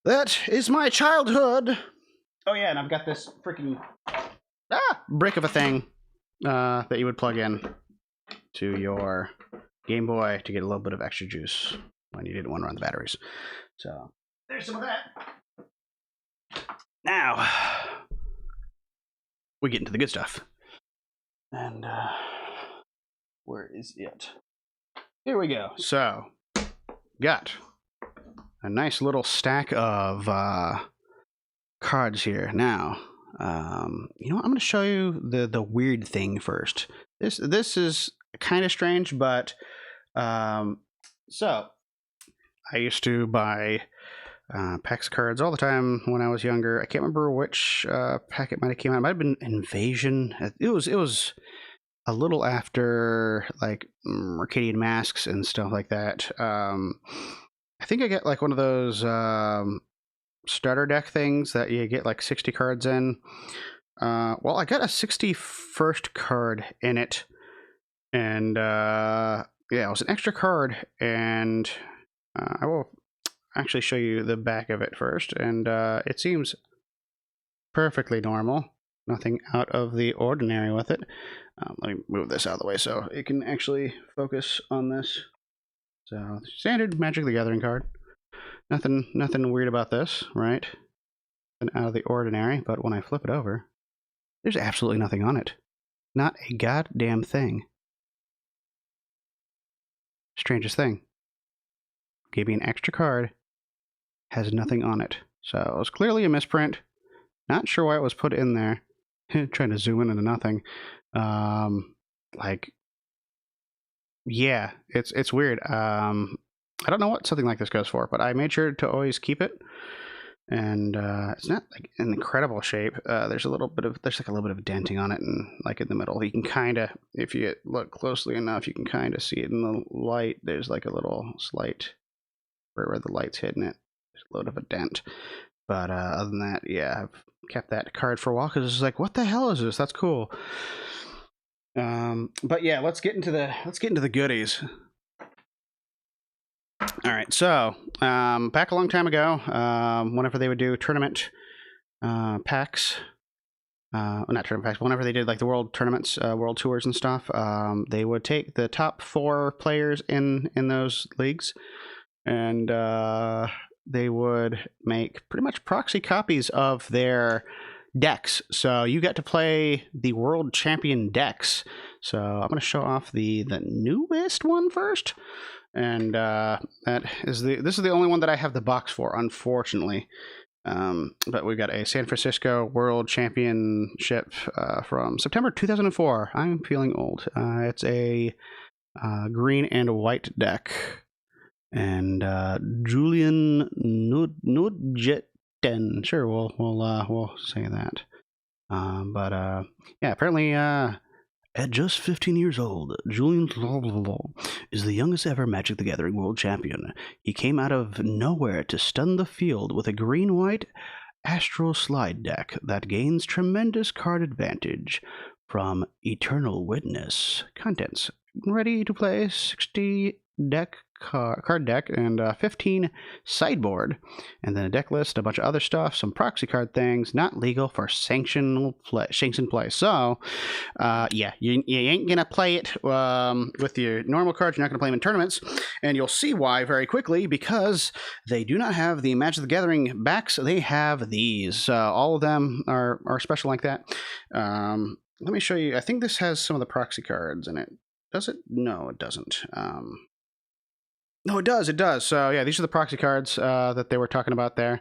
that is my childhood. Oh yeah, and I've got this freaking brick of a thing that you would plug in to your Game Boy to get a little bit of extra juice when you didn't want to run the batteries. So there's some of that. Now we get into the good stuff. And where is it? Here we go. So got a nice little stack of cards here. Now, you know what? I'm going to show you the weird thing first. This is kind of strange, but so I used to buy PAX cards all the time when I was younger. I can't remember which pack it might have came out. It might have been Invasion. It was a little after like Arcadian Masks and stuff like that. I think I get like one of those starter deck things that you get like 60 cards in. Well, I got a 61st card in it, and yeah, it was an extra card, and I will actually show you the back of it first, and it seems perfectly normal. Nothing out of the ordinary with it. Let me move this out of the way so it can actually focus on this. So, standard Magic the Gathering card. Nothing weird about this, right? Nothing out of the ordinary, but when I flip it over, there's absolutely nothing on it. Not a goddamn thing. Strangest thing. Gave me an extra card. Has nothing on it. So it was clearly a misprint. Not sure why it was put in there. Trying to zoom in into nothing. Like, Yeah, it's weird. I don't know what something like this goes for, but I made sure to always keep it. And it's not like in incredible shape. There's a little bit of there's like a little bit of denting on it, and like in the middle, you can kind of, if you look closely enough, you can kind of see it in the light. There's like a little slight where the light's hitting it. There's a little bit of a dent, but other than that, yeah, I've kept that card for a while because it's like, what the hell is this? That's cool. But yeah, let's get into the goodies. All right, so back a long time ago, whenever they would do tournament packs, well, not tournament packs, but whenever they did like the world tournaments, world tours and stuff, they would take the top 4 players in those leagues, and they would make pretty much proxy copies of their decks. So you get to play the world champion decks. So I'm going to show off the newest one first. And this is the only one that I have the box for, unfortunately. But we've got a San Francisco World Championship from September 2004. I'm feeling old. It's a green and white deck, and Julian Nudjetten. Sure, we'll say that. But yeah, apparently. At just 15 years old, Julian is the youngest ever Magic the Gathering World Champion. He came out of nowhere to stun the field with a green-white Astral Slide deck that gains tremendous card advantage from Eternal Witness. Contents: ready to play 60 card deck and 15 sideboard, and then a deck list, a bunch of other stuff, some proxy card things, not legal for sanctioned play. So yeah, you ain't gonna play it with your normal cards. You're not gonna play them in tournaments, and you'll see why very quickly, because they do not have the Magic the Gathering backs. They have these. All of them are special like that. Let me show you. I think this has some of the proxy cards in it. Does it? No, it doesn't. No, it does. It does. So yeah, these are the proxy cards that they were talking about there.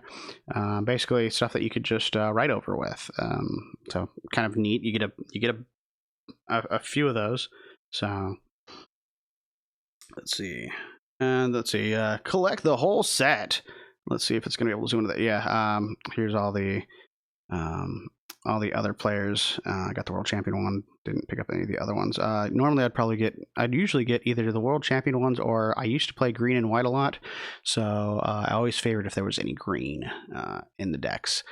Basically, stuff that you could just write over with. So kind of neat. You get a few of those. So let's see, collect the whole set. Let's see if it's gonna be able to zoom into that. Yeah. Here's all the other players. I got the world champion one. Didn't pick up any of the other ones. Normally, I'd usually get either the world champion ones, or I used to play green and white a lot, so I always favored if there was any green in the decks.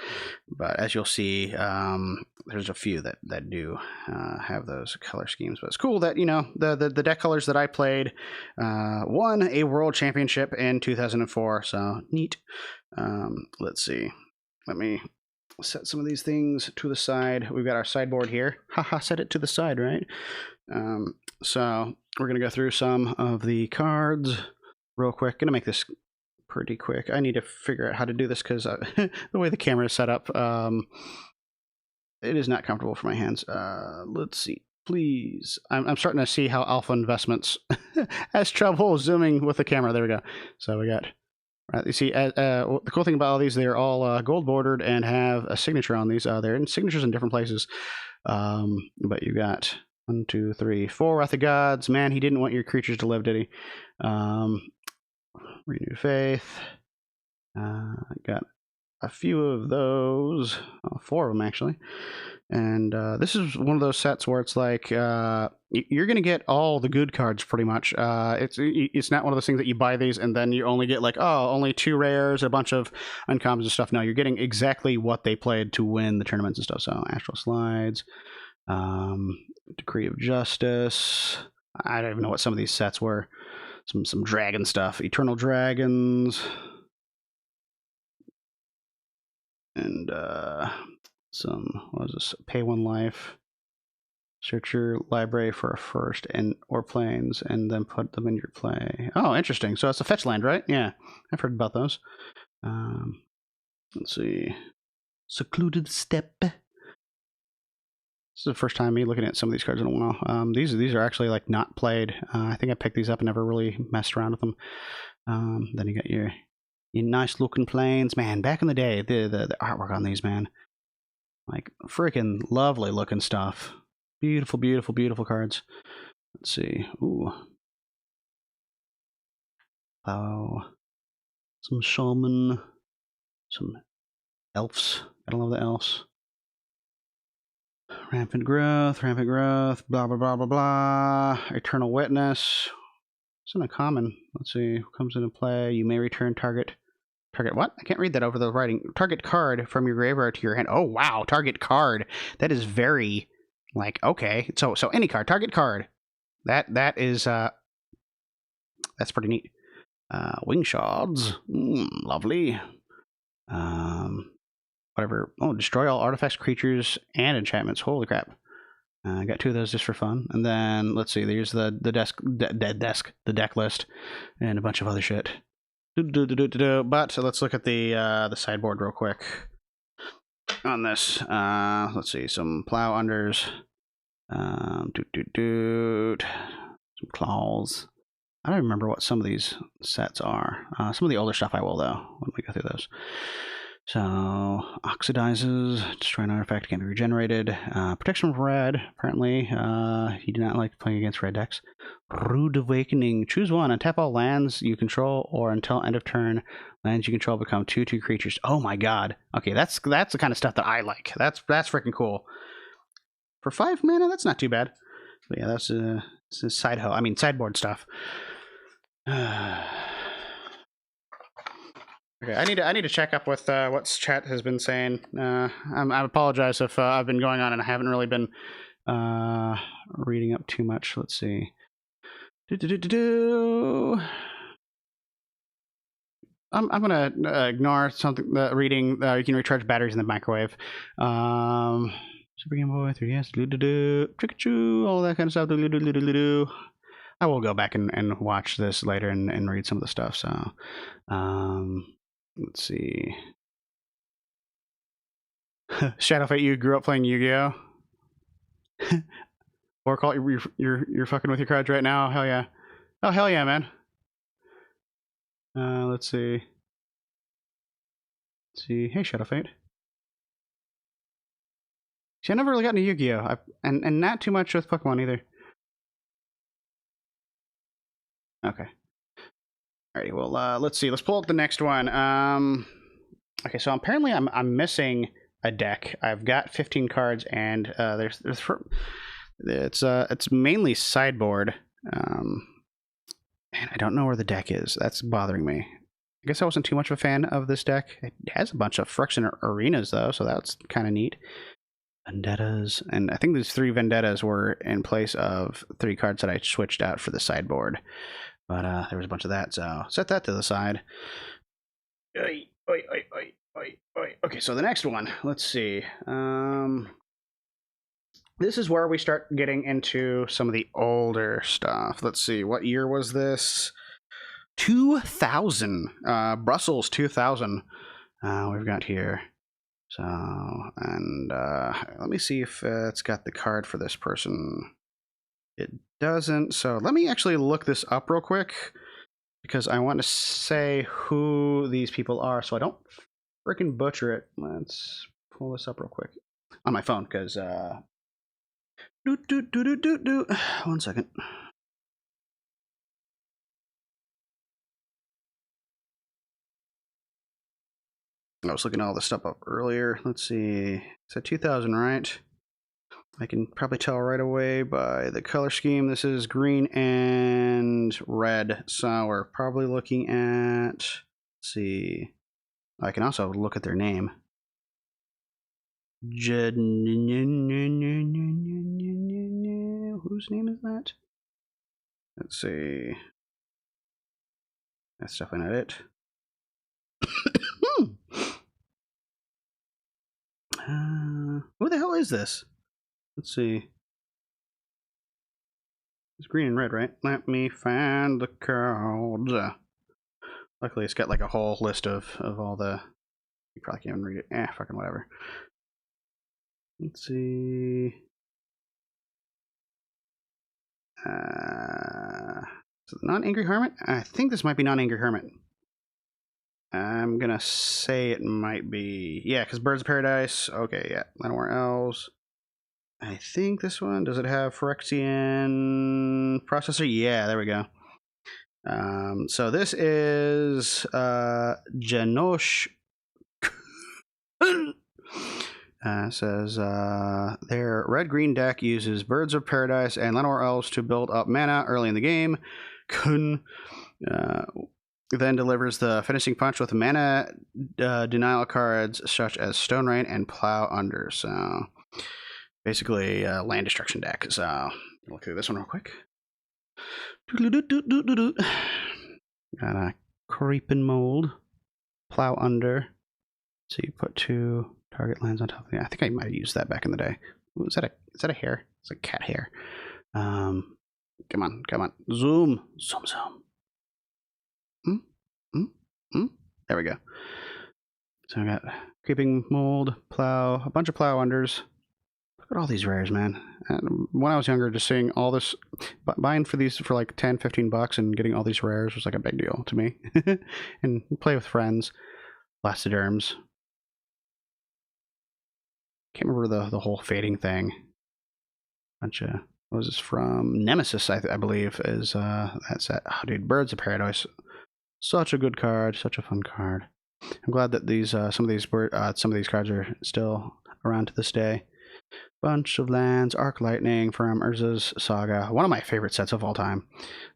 But as you'll see, there's a few that do have those color schemes. But it's cool that, you know, the deck colors that I played won a world championship in 2004. So neat. Let's see. Let me set some of these things to the side. We've got our sideboard here. Haha, set it to the side, right? So we're going to go through some of the cards real quick. Going to make this pretty quick. I need to figure out how to do this because the way the camera is set up, it is not comfortable for my hands. Let's see. Please. I'm starting to see how Alpha Investments has trouble zooming with the camera. There we go. So we got... Right, you see, the cool thing about all these, they're all gold bordered and have a signature on these. They're in signatures in different places. But you got 1, 2, 3, 4 Wrath of Gods. Man, he didn't want your creatures to live, did he? Renewed Faith. Got a few of those. 4 of them, actually. And this is one of those sets where it's like you're going to get all the good cards pretty much. It's not one of those things that you buy these and then you only get like, oh, only 2 rares, a bunch of uncommons and stuff. No, you're getting exactly what they played to win the tournaments and stuff. So Astral Slides, Decree of Justice. I don't even know what some of these sets were. Some dragon stuff. Eternal Dragons. And what is this? Pay 1 life. Search your library for a first or planes, and then put them in your play. Oh, interesting. So it's a fetch land, right? Yeah, I've heard about those. Let's see. Secluded Step. This is the first time me looking at some of these cards in a while. These are actually like not played. I think I picked these up and never really messed around with them. Then you got your nice looking planes. Man, back in the day, the artwork on these, man. Like, freaking lovely looking stuff. Beautiful, beautiful, beautiful cards. Let's see. Ooh. Plow. Some shaman. Some elves. I don't love the elves. Rampant growth, blah, blah, blah, blah, blah. Eternal witness. It's uncommon. Let's see. Comes into play. You may return target what? I can't read that over the writing. Target card from your graveyard to your hand. Oh, wow. Target card. That is very, like, okay. So any card. Target card. That is, that's pretty neat. Wing shards. Lovely. Whatever. Oh, destroy all artifacts, creatures, and enchantments. Holy crap. I got 2 of those just for fun. And then, let's see, there's the deck list, and a bunch of other shit. But let's look at the sideboard real quick on this. Let's see, some plow unders. Some claws. I don't remember what some of these sets are. Some of the older stuff I will, though, when we go through those. So, oxidizes, destroy an artifact, can be regenerated. Protection from red, apparently. You do not like playing against red decks. Rude Awakening, choose one, untap all lands you control, or until end of turn, lands you control become 2/2 creatures. Oh my god. Okay, that's the kind of stuff that I like. That's freaking cool. For 5 mana, that's not too bad. But yeah, that's sideboard stuff. Okay, I need to check up with what chat has been saying. I apologize if I've been going on and I haven't really been reading up too much. Let's see. I'm gonna ignore something. Reading. You can recharge batteries in the microwave. Super Game Boy 3DS. Pikachu. All that kind of stuff. I will go back and watch this later and read some of the stuff. So. Let's see. Shadow Fate, you grew up playing Yu-Gi-Oh? Or call you're fucking with your cards right now? Hell yeah. Oh, hell yeah, man. Let's see. Hey, Shadow Fate. See, I never really got into Yu-Gi-Oh! And not too much with Pokemon either. Okay. Alrighty, well, let's see. Let's pull up the next one. Okay, so apparently I'm missing a deck. I've got 15 cards, and it's mainly sideboard, and I don't know where the deck is. That's bothering me. I guess I wasn't too much of a fan of this deck. It has a bunch of Phyrexian arenas though, so that's kind of neat. Vendettas, and I think these 3 Vendettas were in place of 3 cards that I switched out for the sideboard. But there was a bunch of that, so set that to the side. Okay, so the next one, let's see. This is where we start getting into some of the older stuff. Let's see, what year was this? 2000. Brussels 2000. We've got here. So, and let me see if it's got the card for this person. It doesn't. So let me actually look this up real quick, because I want to say who these people are so I don't freaking butcher it. Let's pull this up real quick on my phone, because 1 second. I was looking all this stuff up earlier. Let's see. It's at 2000, right? I can probably tell right away by the color scheme. This is green and red. So we're probably looking at, let's see. I can also look at their name. Whose name is that? Let's see. That's definitely not it. Who the hell is this? Let's see. It's green and red, right? Let me find the cards. Luckily, it's got like a whole list of all the. You probably can't even read it. Fucking whatever. Let's see. So non-angry hermit. I think this might be non-angry hermit. I'm gonna say it might be, yeah, because Birds of Paradise. Okay, yeah, Llanowar Elves. I think this one, does it have Phyrexian processor? Yeah, there we go. So this is Janosh. Says their red-green deck uses Birds of Paradise and Llanowar Elves to build up mana early in the game. Kun then delivers the finishing punch with mana denial cards such as Stone Rain and Plow Under. So basically land destruction deck. So look through this one real quick. Got a Creeping Mold, Plow Under. So you put 2 target lands on top of it. I think I might have used that back in the day. Ooh, is that a hair? It's a cat hair. Come on. Zoom. There we go. So I got Creeping Mold, Plow, a bunch of Plow Unders. Look at all these rares, man. And when I was younger, just seeing all this, buying for these for like 10, 15 bucks and getting all these rares was like a big deal to me. And play with friends. Blastoderms. Can't remember the whole fading thing. Bunch of, what was this from? Nemesis, I believe, is that set. Oh, dude, Birds of Paradise. Such a good card, such a fun card. I'm glad that these some of these cards are still around to this day. Bunch of lands, Arc Lightning from Urza's Saga. One of my favorite sets of all time.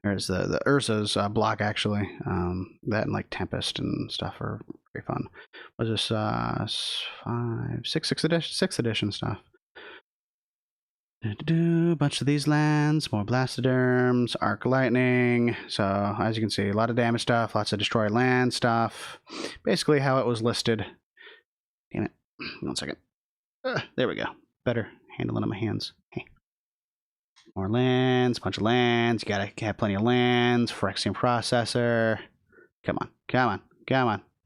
There's the Urza's block, actually. That and like Tempest and stuff are very fun. Was this 6th edition stuff. Bunch of these lands, more Blastoderms, Arc Lightning. So as you can see, a lot of damage stuff, lots of destroy land stuff. Basically how it was listed. Damn it. 1 second. There we go. Better handling on my hands. Hey. More lands, bunch of lands. You gotta have plenty of lands. Phyrexian Processor. Come on.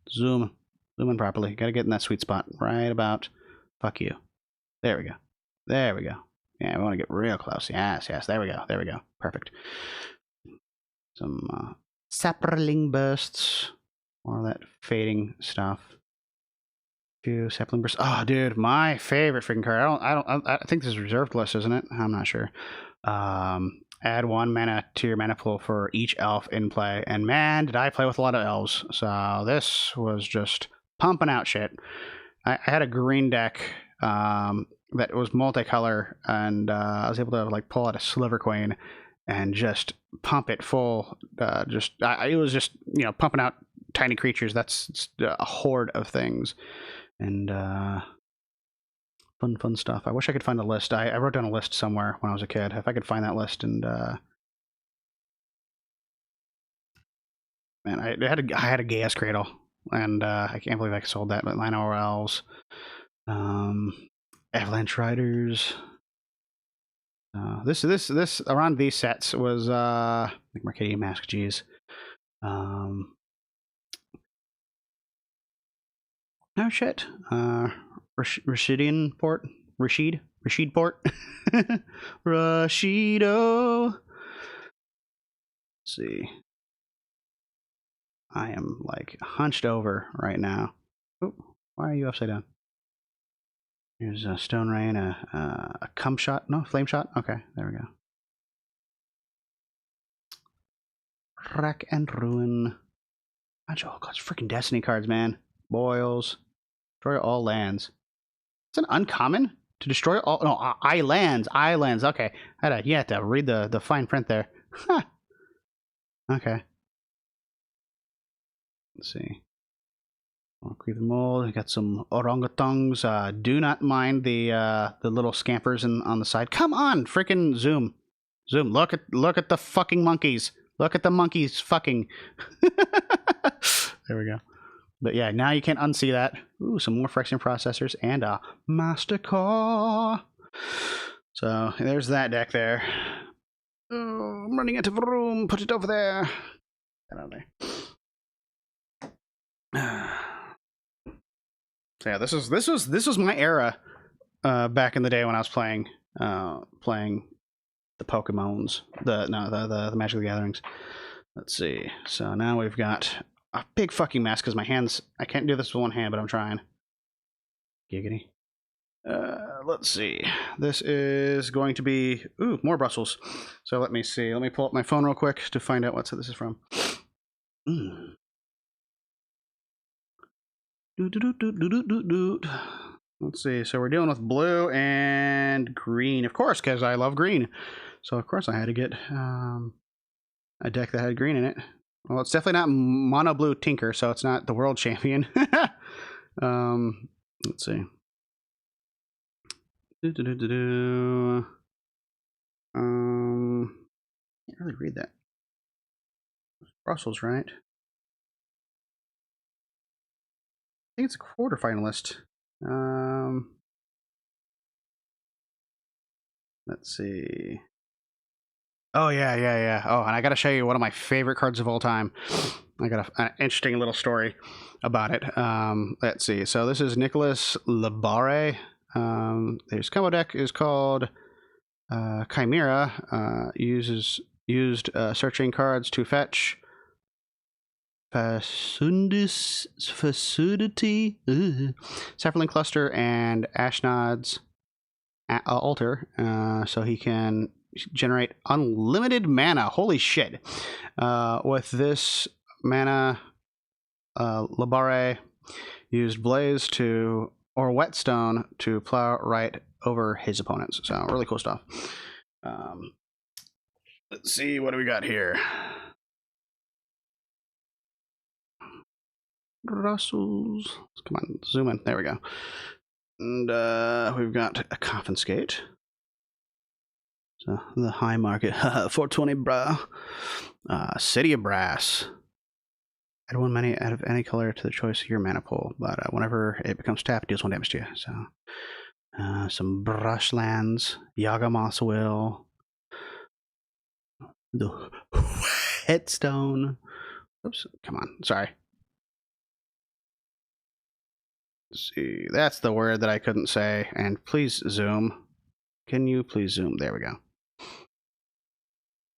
Zoom in properly. Gotta get in that sweet spot. Right about. Fuck you. There we go. Yeah, we want to get real close. Yes. There we go. Perfect. Some Sapling Bursts. More of that fading stuff. Few Sapling Bursts. Oh, dude, my favorite freaking card. I think this is reserved list, isn't it? I'm not sure. Add 1 mana to your mana pool for each elf in play. And man, did I play with a lot of elves. So this was just pumping out shit. I had a green deck that was multicolor, and I was able to like pull out a Sliver Queen and just pump it full. It was just, you know, pumping out tiny creatures. That's a horde of things. And fun stuff. I wish I could find a list. I wrote down a list somewhere when I was a kid. If I could find that list, and man, I had a Gaia's Cradle, and I can't believe I sold that. But Llanowar Elves, Avalanche Riders. This around these sets was like Mercadian Mask. Geez. Oh shit. Rashidian Port. Rashid Port. Rashido. Let's see. I am like hunched over right now. Oh, why are you upside down? Here's a Stone Rain, a Cum Shot. No, Flame Shot. Okay, there we go. Rack and Ruin. Oh god, it's freaking Destiny cards, man. Boils. Destroy all lands. It's an uncommon to destroy all. No, islands. Okay, you had to read the fine print there. Huh. Okay. Let's see. Creeping Mold. We got some orangutans. Do not mind the little scampers on the side. Come on, freaking zoom. Look at the fucking monkeys. Look at the monkeys fucking. There we go. But yeah, now you can't unsee that. Ooh, some more Phyrexian Processors and a Master Core. So there's that deck there. Oh, I'm running out of room. Put it over there. Get out there. So yeah, this was my era back in the day when I was playing the Pokemons, the Magic the Gatherings. Let's see. So now we've got a big fucking mess because my hands. I can't do this with one hand, but I'm trying. Giggity. Let's see. This is going to be more Brussels. So let me see. Let me pull up my phone real quick to find out what this is from. Let's see. So we're dealing with blue and green, of course, because I love green. So of course I had to get a deck that had green in it. Well, it's definitely not mono blue Tinker, so it's not the world champion. Let's see. Can't really read that. Brussels, right? I think it's a quarterfinalist. Let's see. Oh, yeah. Oh, and I got to show you one of my favorite cards of all time. I got an interesting little story about it. Let's see. So this is Nicholas Labare. His combo deck is called Chimera. Used searching cards to fetch Facudity, Saffron Cluster, and Ashnod's Altar, so he can generate unlimited mana. Holy shit. With this mana, Labare used Blaze or Whetstone to plow right over his opponents. So really cool stuff. Let's see, what do we got here? Brussels. Come on, zoom in. There we go. And we've got a Confiscate. So the high market. 420, bruh. City of Brass. Add one mana out of any color to the choice of your mana pool, but whenever it becomes tapped, it deals 1 damage to you. So, some Brushlands, Yawgmoth's Will, the Headstone. Oops, come on, sorry. Let's see, that's the word that I couldn't say. And please zoom. Can you please zoom? There we go.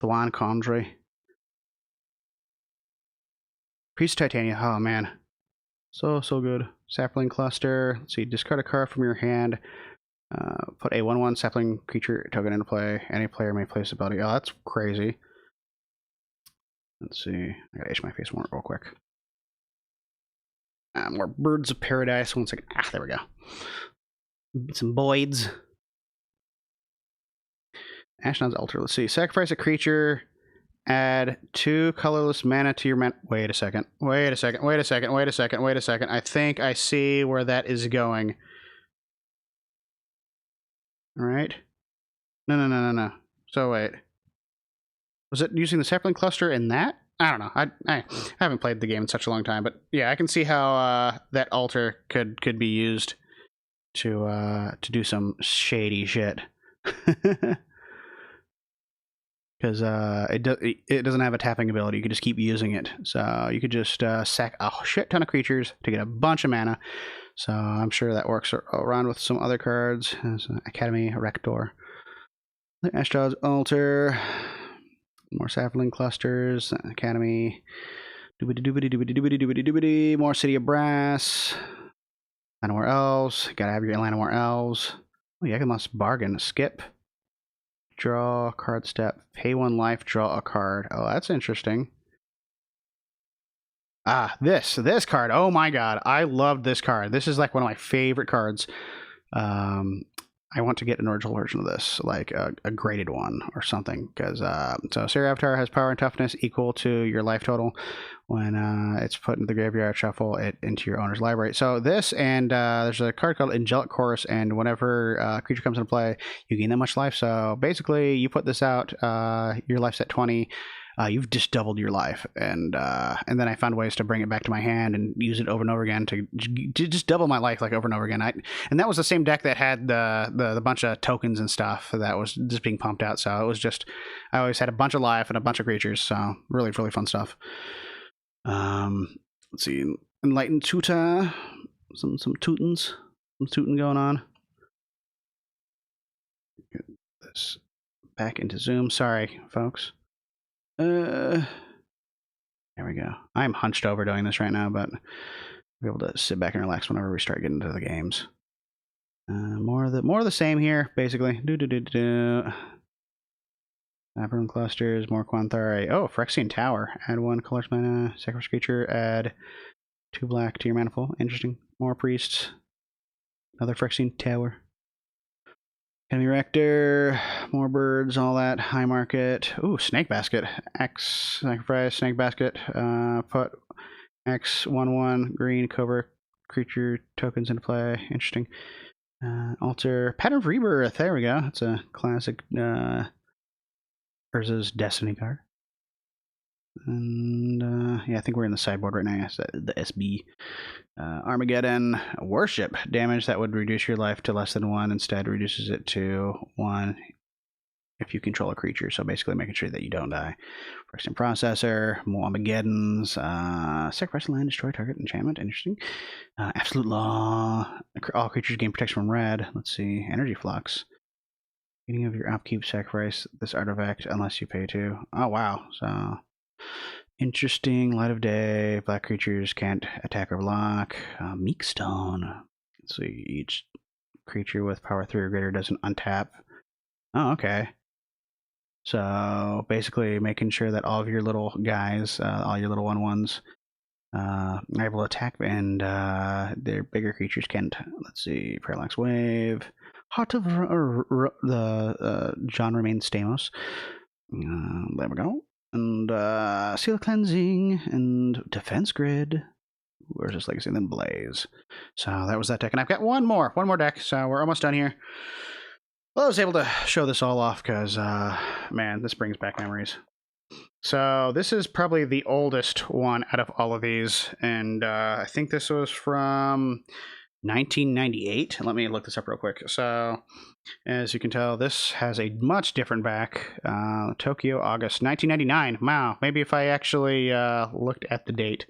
Thwan Condry. Priest Titania. Oh man, so good. Sapling Cluster. Let's see. Discard a card from your hand. Put a 1/1 sapling creature token into play. Any player may place a ability. Oh, that's crazy. Let's see. I gotta itch my face more real quick. More Birds of Paradise. 1 second. There we go. Some Boyds. Ashnod's Altar. Let's see. Sacrifice a creature. Add 2 colorless mana to your mana. Wait a second. I think I see where that is going. All right. No. So wait. Was it using the sapling cluster in that? I don't know. I haven't played the game in such a long time, but yeah, I can see how that altar could be used to do some shady shit. Because it doesn't have a tapping ability. You could just keep using it. So you could just sack a shit ton of creatures to get a bunch of mana. So I'm sure that works around with some other cards. Academy, Rector, Ashnod's Altar, more Sapling Clusters, Academy, doobity, more City of Brass, Llanowar Elves. Gotta have your Llanowar Elves. Oh, Yawgmoth's Bargain. Skip. Draw card step. Pay 1 life, draw a card. Oh, that's interesting. This card. Oh my god, I loved this card. This is like one of my favorite cards. I want to get an original version of this, like a graded one or something, because so Seer Avatar has power and toughness equal to your life total. When it's put into the graveyard, shuffle it into your owner's library. So this, and there's a card called Angelic Chorus, and whenever a creature comes into play, you gain that much life. So basically, you put this out, your life's at 20. You've just doubled your life, and then I found ways to bring it back to my hand and use it over and over again to just double my life, like over and over again. And that was the same deck that had the bunch of tokens and stuff that was just being pumped out. So it was just, I always had a bunch of life and a bunch of creatures. So really fun stuff. Let's see, Enlightened Tutor, some Teutons, some Teuton going on. Get this back into Zoom. Sorry, folks. There we go. I'm hunched over doing this right now, but I'll be able to sit back and relax whenever we start getting into the games. more of the same here, basically. Aberron clusters, more Quanthari. Oh, Phyrexian Tower. Add 1 colorless mana. Sacrifice creature. Add 2 black to your mana pool. Interesting. More priests. Another Phyrexian Tower. Enemy Rector. More birds. All that. High market. Ooh, Snake Basket. X. Sacrifice. Snake Basket. Put X 1/1 green Cobra creature tokens into play. Interesting. Alter. Pattern of Rebirth. There we go. That's a classic. Urza's Destiny card. And yeah, I think we're in the sideboard right now. Yes, the SB. Armageddon. Worship. Damage that would reduce your life to less than 1. Instead, reduces it to 1 if you control a creature. So basically making sure that you don't die. Phyrexian Processor. More Armageddons. Sacrifice land, destroy target enchantment. Interesting. Absolute Law. All creatures gain protection from red. Let's see. Energy Flux. Beginning of your upkeep, sacrifice this artifact unless you pay 2. Oh, wow. So, interesting. Light of Day. Black creatures can't attack or block. Meekstone. Let's see. Each creature with power 3 or greater doesn't untap. Oh, okay. So, basically making sure that all of your little guys, all your little 1/1s, are able to attack, and their bigger creatures can't. Let's see. Parallax Wave. Heart of the John Remains Stamos. There we go. And Seal Cleansing and Defense Grid. Where's this Legacy? And then Blaze. So that was that deck. And I've got one more deck. So we're almost done here. Well, I was able to show this all off because, man, this brings back memories. So this is probably the oldest one out of all of these. And I think this was from 1998. Let me look this up real quick. So, as you can tell, this has a much different back. Tokyo, August 1999. Wow. Maybe if I actually looked at the date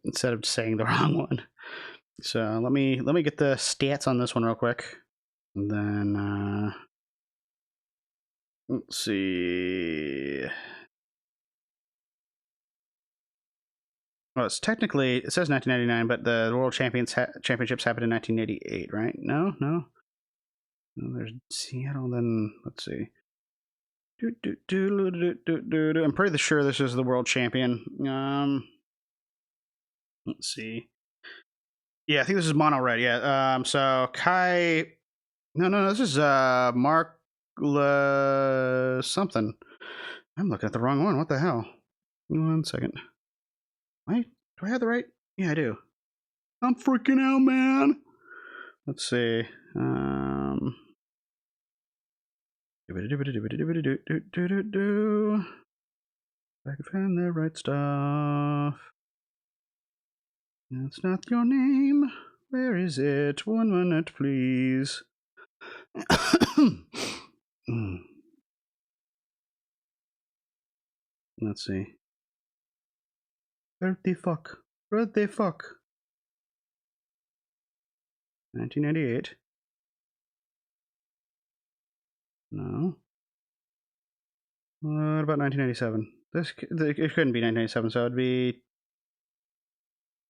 instead of saying the wrong one. So let me get the stats on this one real quick, and then let's see. Well, it's technically, it says 1999, but the World Championships happened in 1988, right? No. There's Seattle. Then let's see. I'm pretty sure this is the World Champion. Let's see. Yeah, I think this is mono red. Yeah. So Kai. No. This is Mark something. I'm looking at the wrong one. What the hell? 1 second. Wait, do I have the right? Yeah, I do. I'm freaking out, man. Let's see. I can find the right stuff. That's not your name. Where is it? 1 minute, please. Let's see. Where the fuck? 1998. No. What about 1997? It couldn't be 1997, so it'd be.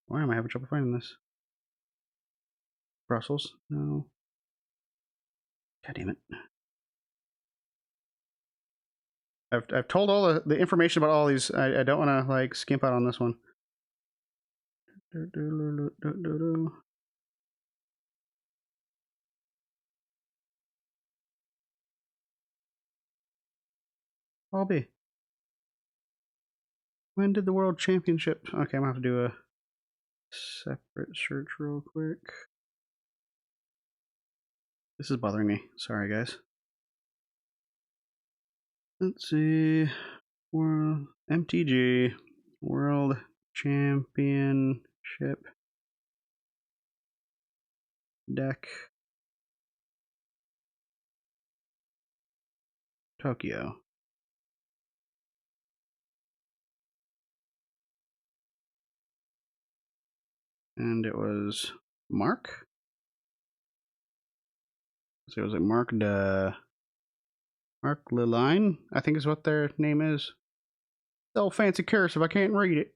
Why am I having trouble finding this? Brussels? No. God damn it. I've told all the information about all these. I don't want to like skimp out on this one. I'll be. When did the World Championship? Okay, I'm gonna have to do a separate search real quick. This is bothering me. Sorry, guys. Let's see. World MTG World Championship deck. Tokyo. And it was Mark. So it was like Mark Leline, I think is what their name is. So fancy cursive, I can't read it.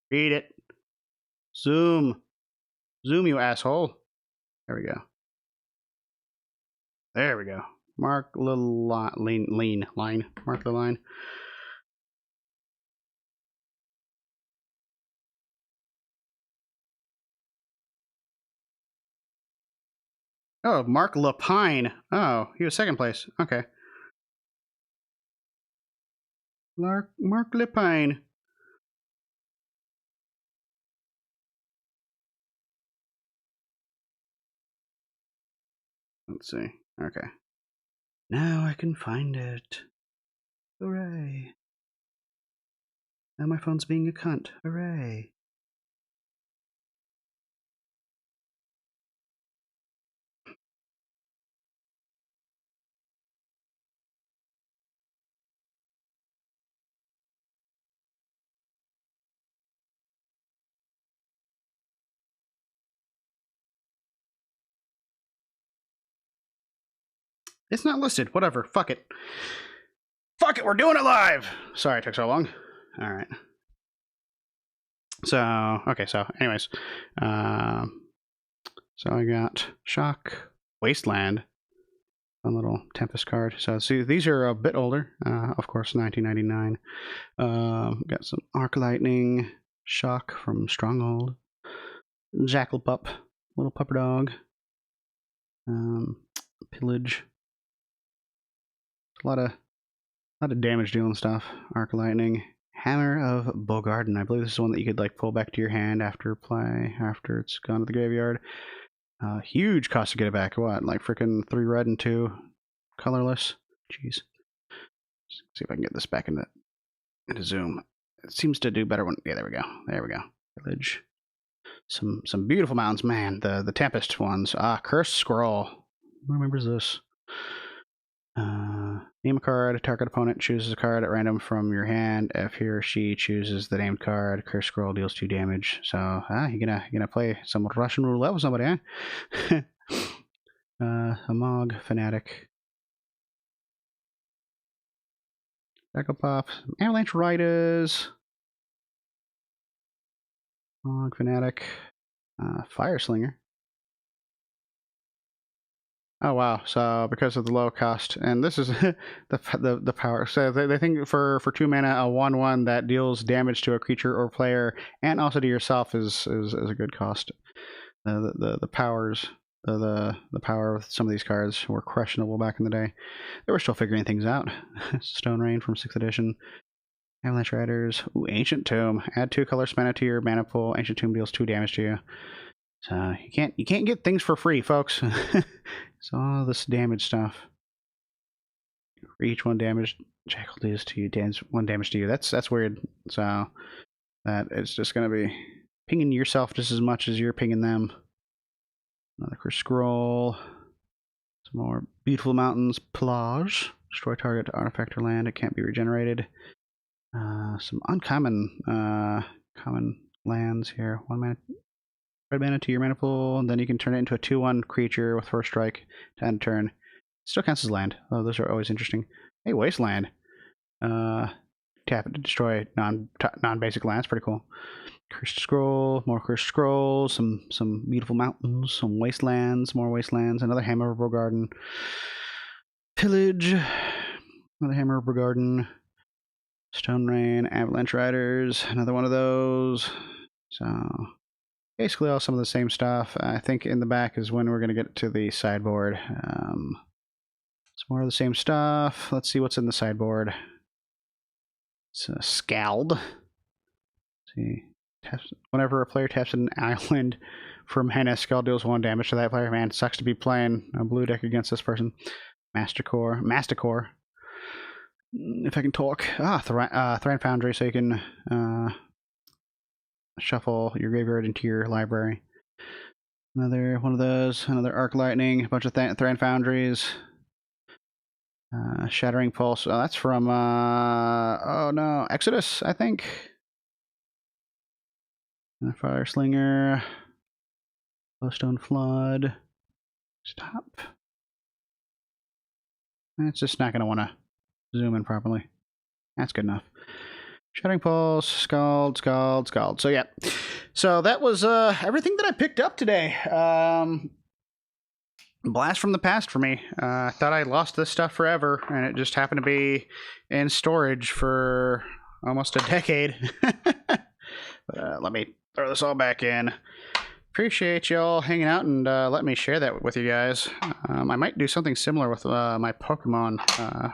Read it. Zoom, you asshole. There we go. There we go. Mark little line. Mark the line. Oh, Mark Lapine. Oh, he was second place. Okay. Mark Lapine. Let's see. Okay. Now I can find it. Hooray. Now my phone's being a cunt. Hooray. It's not listed. Whatever. Fuck it. Fuck it. We're doing it live. Sorry it took so long. All right. So, okay. So, anyways. So I got Shock, Wasteland, a little Tempest card. So, see, these are a bit older. Of course, 1999. Got some Arc Lightning, Shock from Stronghold, Jackal Pup, little pupper dog, Pillage. A lot of damage dealing stuff. Arc Lightning, Hammer of Bogarden. I believe this is one that you could like pull back to your hand after play, after it's gone to the graveyard. Huge cost to get it back. What, like freaking 3 red and 2 colorless? Jeez. Let's see if I can get this back into zoom. It seems to do better when. Yeah, there we go. There we go. Village. Some beautiful mountains, man. The Tempest ones. Cursed Scroll. Who remembers this? Name a card. Target opponent chooses a card at random from your hand. If he or she chooses the named card, Cursed Scroll deals 2 damage. So, you're gonna play some Russian roulette with somebody, huh? A Mog, Fanatic, Jackal Pop, Avalanche Riders, Mog, Fanatic, Fire Slinger. Oh wow! So because of the low cost, and this is the power. So they think for 2 mana, a 1/1 that deals damage to a creature or player, and also to yourself is a good cost. The powers, the power of some of these cards were questionable back in the day. They were still figuring things out. Stone Rain from 6th edition. Avalanche Riders. Ooh, Ancient Tomb. Add 2 colors mana to your mana pool. Ancient Tomb deals 2 damage to you. So you can't get things for free, folks. So all this damage stuff. For each 1 damage, Jackal deals to you, 1 damage to you. That's weird. So that it's just gonna be pinging yourself just as much as you're pinging them. Another Cursed Scroll. Some more Beautiful Mountains. Plage. Destroy target artifact or land. It can't be regenerated. Some uncommon common lands here. 1 mana. Red mana to your mana pool, and then you can turn it into a 2/1 creature with 1st strike to end turn. Still counts as land. Oh, those are always interesting. Hey, Wasteland. Tap it to destroy non-basic lands. Pretty cool. Cursed Scroll, more Cursed Scrolls, some beautiful mountains, some wastelands, more wastelands, another Hammer of Bogarden. Pillage, another Hammer of Bogarden. Stone Rain, Avalanche Riders, another one of those. So basically all some of the same stuff. I think in the back is when we're going to get to the sideboard. Some more of the same stuff. Let's see what's in the sideboard. It's Scald. Let's see. Whenever a player taps an island from Henna, Scald deals 1 damage to that player. Man, it sucks to be playing a blue deck against this person. Masticore. If I can talk. Thran Foundry, so you can shuffle your graveyard into your library. Another one of those. Another Arc Lightning. A bunch of Thran Foundries. Shattering Pulse. Oh, that's from oh no, Exodus, I think. Fire Slinger. Glowstone Flood. Stop. It's just not going to want to zoom in properly. That's good enough. Shattering Pulse, Scald. So yeah. So that was everything that I picked up today. blast from the past for me. I thought I lost this stuff forever, and it just happened to be in storage for almost a decade. Let me throw this all back in. Appreciate y'all hanging out and letting me share that with you guys. I might do something similar with my Pokemon,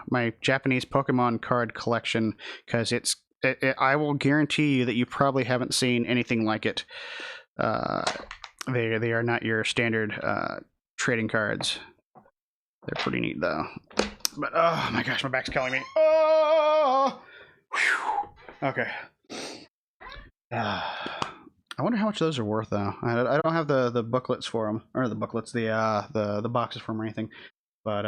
my Japanese Pokemon card collection, because I will guarantee you that you probably haven't seen anything like it. They are not your standard trading cards. They're pretty neat though. But oh my gosh, my back's killing me. Oh, whew. Okay. I wonder how much those are worth though. I don't have the booklets for them, or the booklets, the boxes for them or anything. But